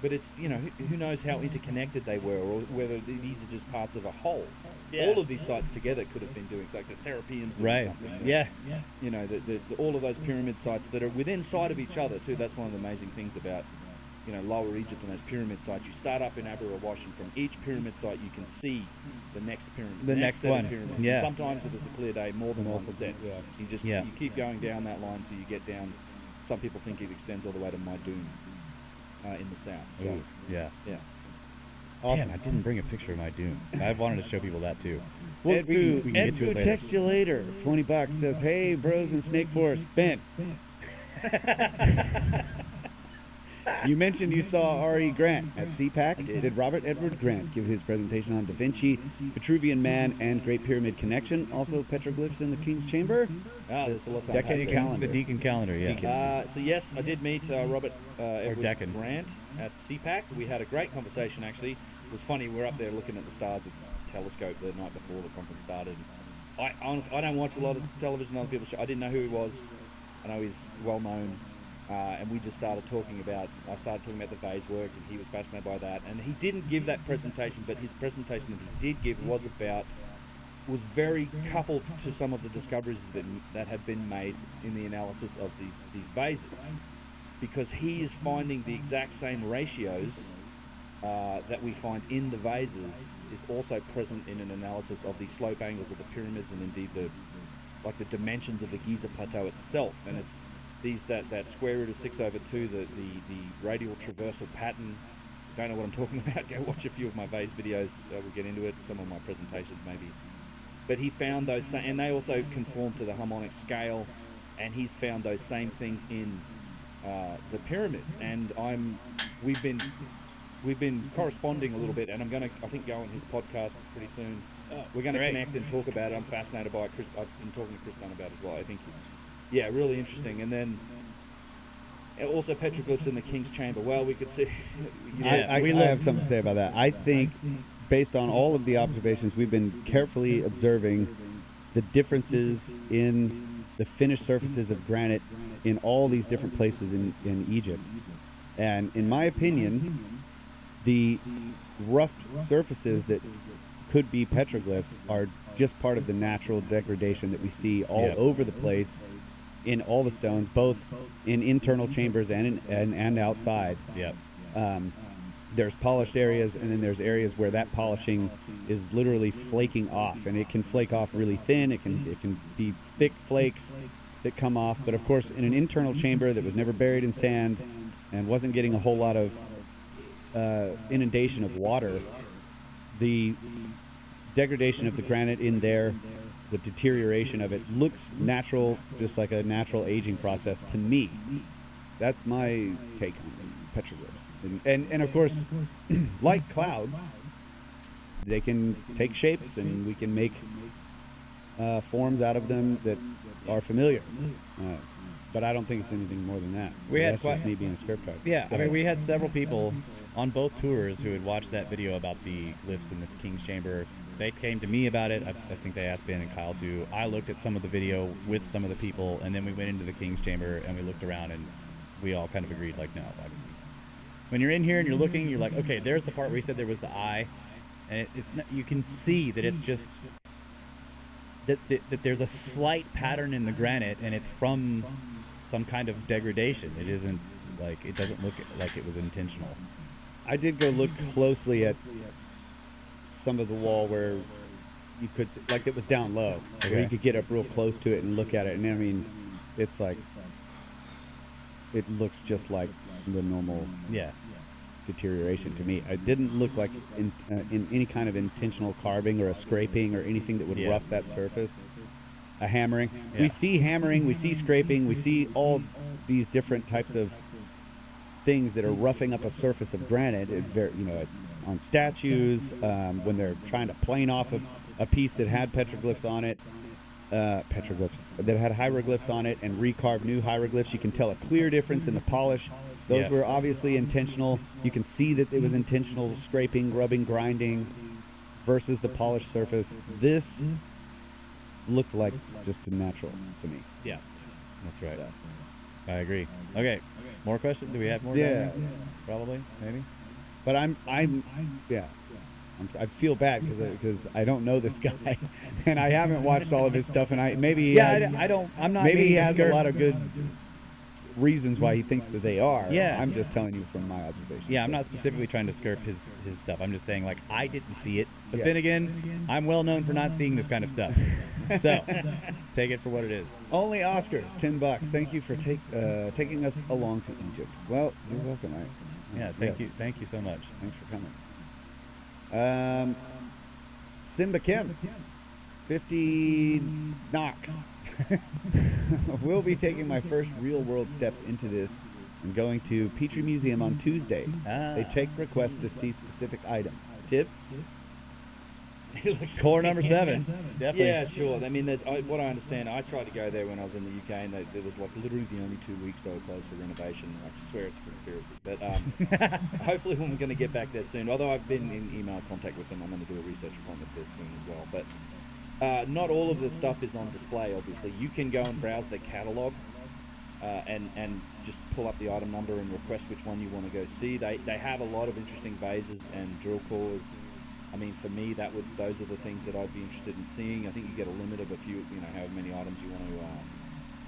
But it's, who knows how interconnected they were, or whether these are just parts of a whole. Yeah. All of these sites together could have been doing, it's like the Serapeums doing Right. something. Yeah. All of those pyramid sites that are within sight of each other too. That's one of the amazing things about, Lower Egypt and those pyramid sites. You start up in Abu Rawash, and from each pyramid site you can see the next pyramid, The next set of one. pyramids. Yeah. And sometimes if it's a clear day, more than one set. Yeah. You keep going down that line till you get down. Some people think it extends all the way to Maidun in the south. So Ooh, yeah. yeah. Awesome. Damn, I didn't bring a picture of my Doom. I wanted to show people that too. Ed Fu get to it later. text you later. $20 says, "Hey, bros in Snake Forest, Ben." You mentioned you saw R.E. Grant at CPAC. Did Robert Edward Grant give his presentation on Da Vinci, Vitruvian Man, and Great Pyramid Connection? Also petroglyphs in the King's Chamber? There's a lot to Decan unpack. calendar. The Deacon calendar, yeah. So yes, I did meet Robert Edward Decan. Grant at CPAC. We had a great conversation actually. It was funny. We're up there looking at the stars with this telescope the night before the conference started. I don't watch a lot of television. Other people show. I didn't know who he was. I know he's well known. And we just started talking about, I started talking about the vase work, and he was fascinated by that. And he didn't give that presentation, but his presentation that he did give was very coupled to some of the discoveries that have been made in the analysis of these vases. Because he is finding the exact same ratios that we find in the vases is also present in an analysis of the slope angles of the pyramids, and indeed the dimensions of the Giza plateau itself. And that square root of 6/2, the radial traversal pattern. Don't know what I'm talking about, go watch a few of my vase videos. We'll get into it, some of my presentations maybe. But he found those, and they also conform to the harmonic scale, and he's found those same things in the pyramids. And we've been corresponding a little bit, and I'm going to, I think, go on his podcast pretty soon. We're going to connect and talk about it. I'm fascinated by it. I've been talking to Chris Dunn about it as well. I think, yeah, really interesting. And then also petroglyphs in the King's Chamber. Well, we could see. I have something to say about that. I think, based on all of the observations, we've been carefully observing the differences in the finished surfaces of granite in all these different places in Egypt. And in my opinion, the roughed surfaces that could be petroglyphs are just part of the natural degradation that we see all over the place in all the stones, both in internal chambers and outside. There's polished areas, and then there's areas where that polishing is literally flaking off, and it can flake off really thin. It can be thick flakes that come off. But of course, in an internal chamber that was never buried in sand and wasn't getting a whole lot of inundation of water, the degradation of the granite in there, the deterioration of it, looks natural, just like a natural aging process to me. That's my take on petroglyphs. And of course, like clouds, they can take shapes, and we can make forms out of them that are familiar. But I don't think it's anything more than that. That's just me being a script writer. Yeah, I mean, we had several people on both tours who had watched that video about the glyphs in the King's Chamber. They came to me about it. I think they asked Ben and Kyle too. I looked at some of the video with some of the people, and then we went into the King's Chamber and we looked around, and we all kind of agreed, like, no. When you're in here and you're looking, you're like, okay, there's the part where he said there was the eye, and it's not, you can see that it's just that there's a slight pattern in the granite, and it's from some kind of degradation. It isn't like, it doesn't look like it was intentional. I did go look closely at some of the wall where you could, like, it was down low, where you could get up real close to it and look at it, and I mean, it's like, it looks just like the normal deterioration to me. It didn't look like in any kind of intentional carving or a scraping or anything that would rough that surface. A hammering. We see hammering, we see scraping, we see all these different types of things that are roughing up a surface of granite. It's on statues, when they're trying to plane off a piece that had petroglyphs on it, petroglyphs that had hieroglyphs on it, and recarve new hieroglyphs. You can tell a clear difference in the polish. Those were obviously intentional. You can see that it was intentional scraping, rubbing, grinding versus the polished surface. This looked like just a natural to me. Yeah, that's right. I agree. Okay, more questions? Do we have more? Yeah, probably, maybe. But I feel bad because I don't know this guy, and I haven't watched all of his stuff, and maybe he has a lot of good reasons why he thinks that they are. I'm just telling you from my observations. I'm not specifically trying to skirp his stuff. I'm just saying, like, I didn't see it, but then again, I'm well known for not seeing this kind of stuff. So take it for what it is. Only Oscars, $10. Thank you for taking us along to Egypt. Well, you're welcome. Thank you so much. Thanks for coming. Simba Kim, 50 knocks. We'll be taking my first real-world steps into this and going to Petrie Museum on Tuesday. They take requests to see specific items. Tips? Core number 7. Definitely. Yeah, sure. I mean, what I understand, I tried to go there when I was in the UK, and there was like literally the only 2 weeks they were closed for renovation. I swear it's a conspiracy. But hopefully when we're going to get back there soon, although I've been in email contact with them, I'm going to do a research appointment there soon as well. But not all of the stuff is on display, obviously. You can go and browse their catalog and just pull up the item number and request which one you want to go see. They have a lot of interesting vases and drill cores. I mean, for me, those are the things that I'd be interested in seeing. I think you get a limit of a few, however many items you want to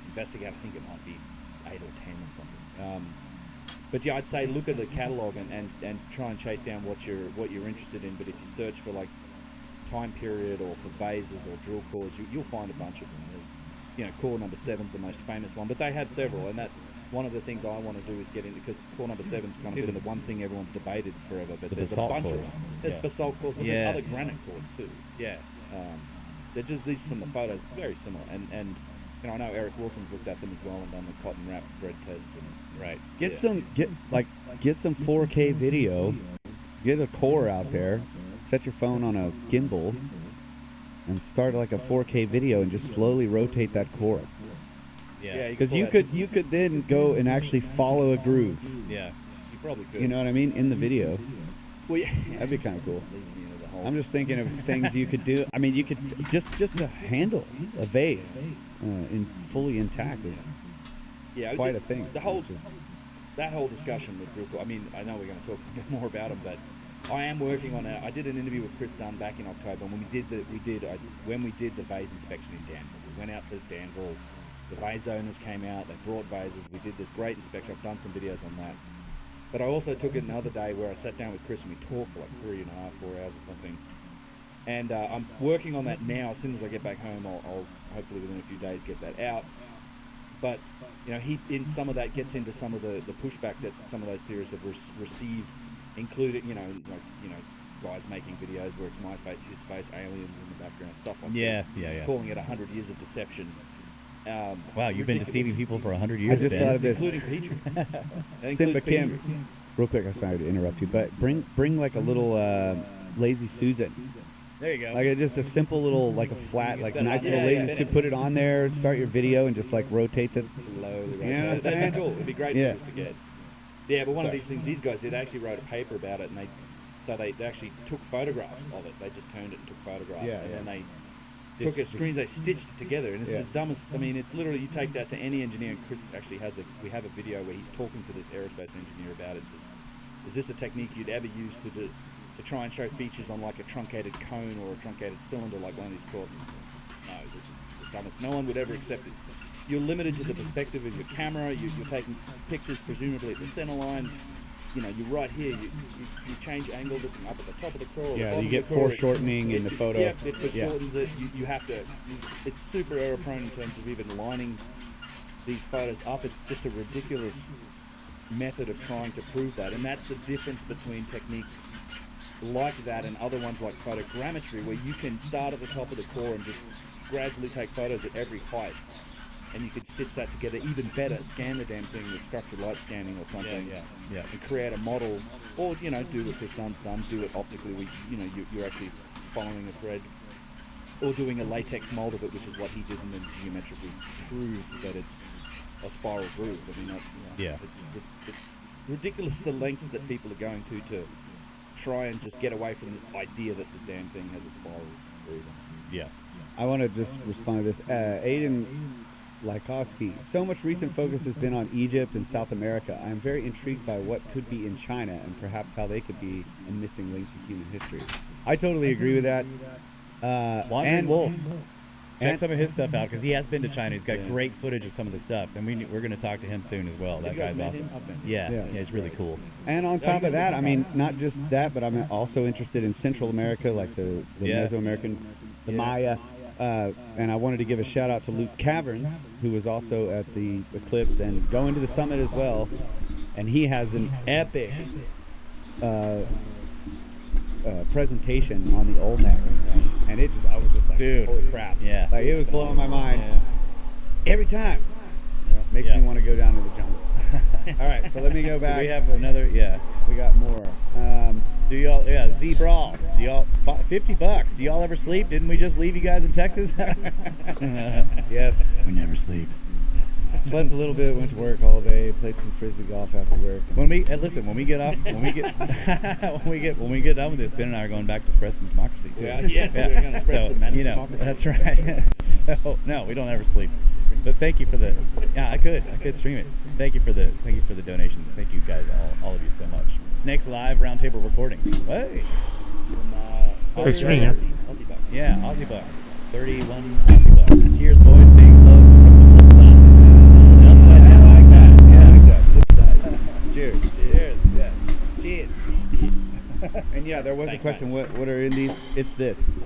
investigate. I think it might be 8 or 10 or something. But yeah, I'd say look at the catalog and try and chase down what you're interested in. But if you search for like time period or for vases or drill cores, you'll find a bunch of them. core number 7's the most famous one, but they have several, and that's one of the things I want to do is get into, because core number 7's kind of been the one thing everyone's debated forever, but there's a bunch of them. There's basalt cores, but there's other granite cores too. Yeah. They're just, these from the photos, very similar, and I know Eric Wilson's looked at them as well and done the cotton wrap thread test. And Get some 4K video, get a core out there, set your phone on a gimbal, and start like a 4K video and just slowly rotate that core. Yeah, because you could then go and actually follow a groove. Yeah, you probably could. You know what I mean, in the video. Well, yeah, that'd be kind of cool. Leads me into the whole. I'm just thinking of things you could do. I mean, you could just to handle a vase in fully intact is quite a thing. That whole discussion with drill core. I mean, I know we're going to talk a bit more about them, but I am working on it. I did an interview with Chris Dunn back in October, and when we did the vase inspection in Danville. We went out to Danville. The vase owners came out. They brought vases. We did this great inspection. I've done some videos on that. But I also took it another day where I sat down with Chris and we talked for like 3.5, 4 hours or something. And I'm working on that now. As soon as I get back home, I'll hopefully within a few days get that out. But he in some of that gets into some of the pushback that some of those theorists have received, including guys making videos where it's my face, his face, aliens in the background, stuff like this. Yeah. Calling it 100 years of deception. Wow, you've been deceiving people for 100 years. I just thought of this. Including Petrie. Simba Kim. Real quick, I'm sorry to interrupt you, but bring like a little Lazy Susan. There you go. Like just a simple little, like a flat, like nice little Lazy Susan. Put it on there, start your video, and just like rotate it. Slowly rotate. You know what I'm saying? That'd be cool. It'd be great for us to get. Yeah, but one of these things, these guys did actually wrote a paper about it, and they actually took photographs of it. They just turned it and took photographs, and then they took a screen, they stitched it together, and it's the dumbest. I mean, it's literally, you take that to any engineer, and Chris actually we have a video where he's talking to this aerospace engineer about it. Says, is this a technique you'd ever use to try and show features on like a truncated cone or a truncated cylinder like one of these cores? No, this is the dumbest. No one would ever accept it. You're limited to the perspective of your camera. You're taking pictures presumably at the center line. You're right here. You change angle looking up at the top of the core. Yeah, you get foreshortening in the photo. Yeah, it foreshortens it. You have to. It's super error prone in terms of even lining these photos up. It's just a ridiculous method of trying to prove that, and that's the difference between techniques like that and other ones like photogrammetry, where you can start at the top of the core and just gradually take photos at every height. And you could stitch that together even better, scan the damn thing with structured light scanning or something, and create a model, or do what Chris Dunn's done, do it optically. You're actually following a thread, or doing a latex mold of it, which is what he did, and then geometrically prove that it's a spiral groove. I mean, it's ridiculous the lengths that people are going to try and just get away from this idea that the damn thing has a spiral groove. Yeah, I want to just respond to this. Aiden Lykowski. So much recent focus has been on Egypt and South America. I am very intrigued by what could be in China and perhaps how they could be a missing link to human history. I totally agree with that. And Wolf. Check some of his stuff out, because he has been to China. He's got great footage of some of the stuff, and we're going to talk to him soon as well. That guy's awesome. Yeah, he's really cool. And on top of that, I mean, not just that, but I'm also interested in Central America, like the Mesoamerican, the Maya. And I wanted to give a shout out to Luke Caverns, who was also at the Eclipse and going to the summit as well. And he has an epic presentation on the Olmecs. And I was just like, dude, holy crap. Yeah. Like, it was blowing my mind every time. Makes me want to go down to the jungle. All right, so let me go back. We have another, we got more. Do y'all, Z Brawl, do y'all, $50, do y'all ever sleep? Didn't we just leave you guys in Texas? Yes. We never sleep. Slept a little bit, went to work all day, played some frisbee golf after work. When we get done with this, Ben and I are going back to spread some democracy too. We're going to spread some men's democracy. That's right. So no, we don't ever sleep. But thank you for the. Yeah, I could stream it. Thank you for the donation. Thank you guys, all of you so much. Snakes Live Roundtable Recordings. Hey. Aussie bucks. Yeah, Aussie bucks. 31 Aussie bucks. Cheers, boys. Big hugs from the flip side. I like that. Yeah, I like that. Flip side. Cheers. Cheers. Yeah. Cheers. And there was a question. What are in these? It's this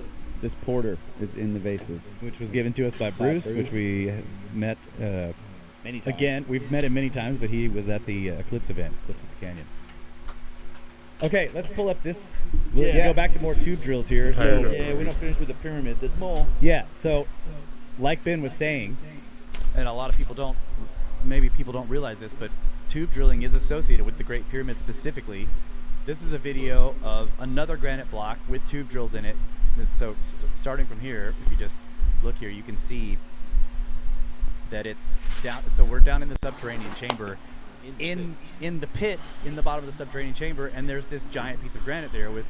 This porter is in the vases. Which was given to us by Bruce, which we met Many times. again. We've met him many times, but he was at the Eclipse event, Eclipse of the Canyon. Okay, let's pull up this. We'll Yeah. go back to more tube drills here. So Yeah, we're not finished with the pyramid. There's more. yeah, so like Ben was saying, and a lot of people don't, maybe people don't realize this, but tube drilling is associated with the Great Pyramid specifically. This is a video of another granite block with tube drills in it. And so starting from here, if you just look here, you can see that it's down. So we're down in the subterranean chamber, in the pit, in the bottom of the subterranean chamber, and there's this giant piece of granite there with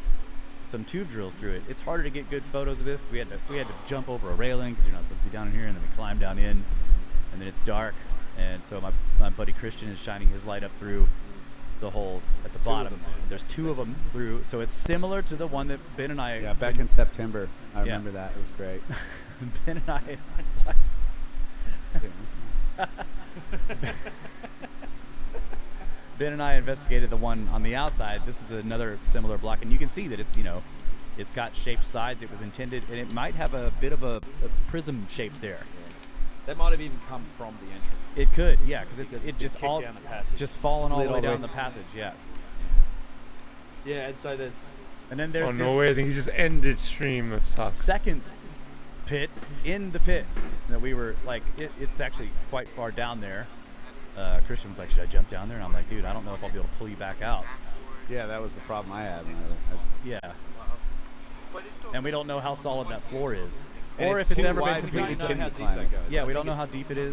some tube drills through it. It's harder to get good photos of this because we had to jump over a railing because you're not supposed to be down in here, and then we climb down in, and then it's dark, and so my buddy Christian is shining his light up through the holes at the bottom. There's two of them through, so it's similar to the one that Ben and I. Yeah, back in September, I remember that. It was great. Ben and I. Ben and I investigated the one on the outside. This is another similar block, and you can see that it's, it's got shaped sides. It was intended, and it might have a bit of a prism shape there. That might have even come from the entrance. It could, yeah, because it It's just kicked all down the passage. just falling all Slid the way down the passage, yeah. Yeah, and so there's. And then there's Oh, this no way. I think he just ended stream. That sucks. second pit in the pit that we were like, it's actually quite far down there. Christian was like, should I jump down there? And I'm like, dude, I don't know if I'll be able to pull you back out. Yeah, that was the problem I had. Yeah. And we don't know how solid that floor is. And Or it's if it's too ever wide been for you to completely chimney deep. climb. Yeah, we don't know how deep it is.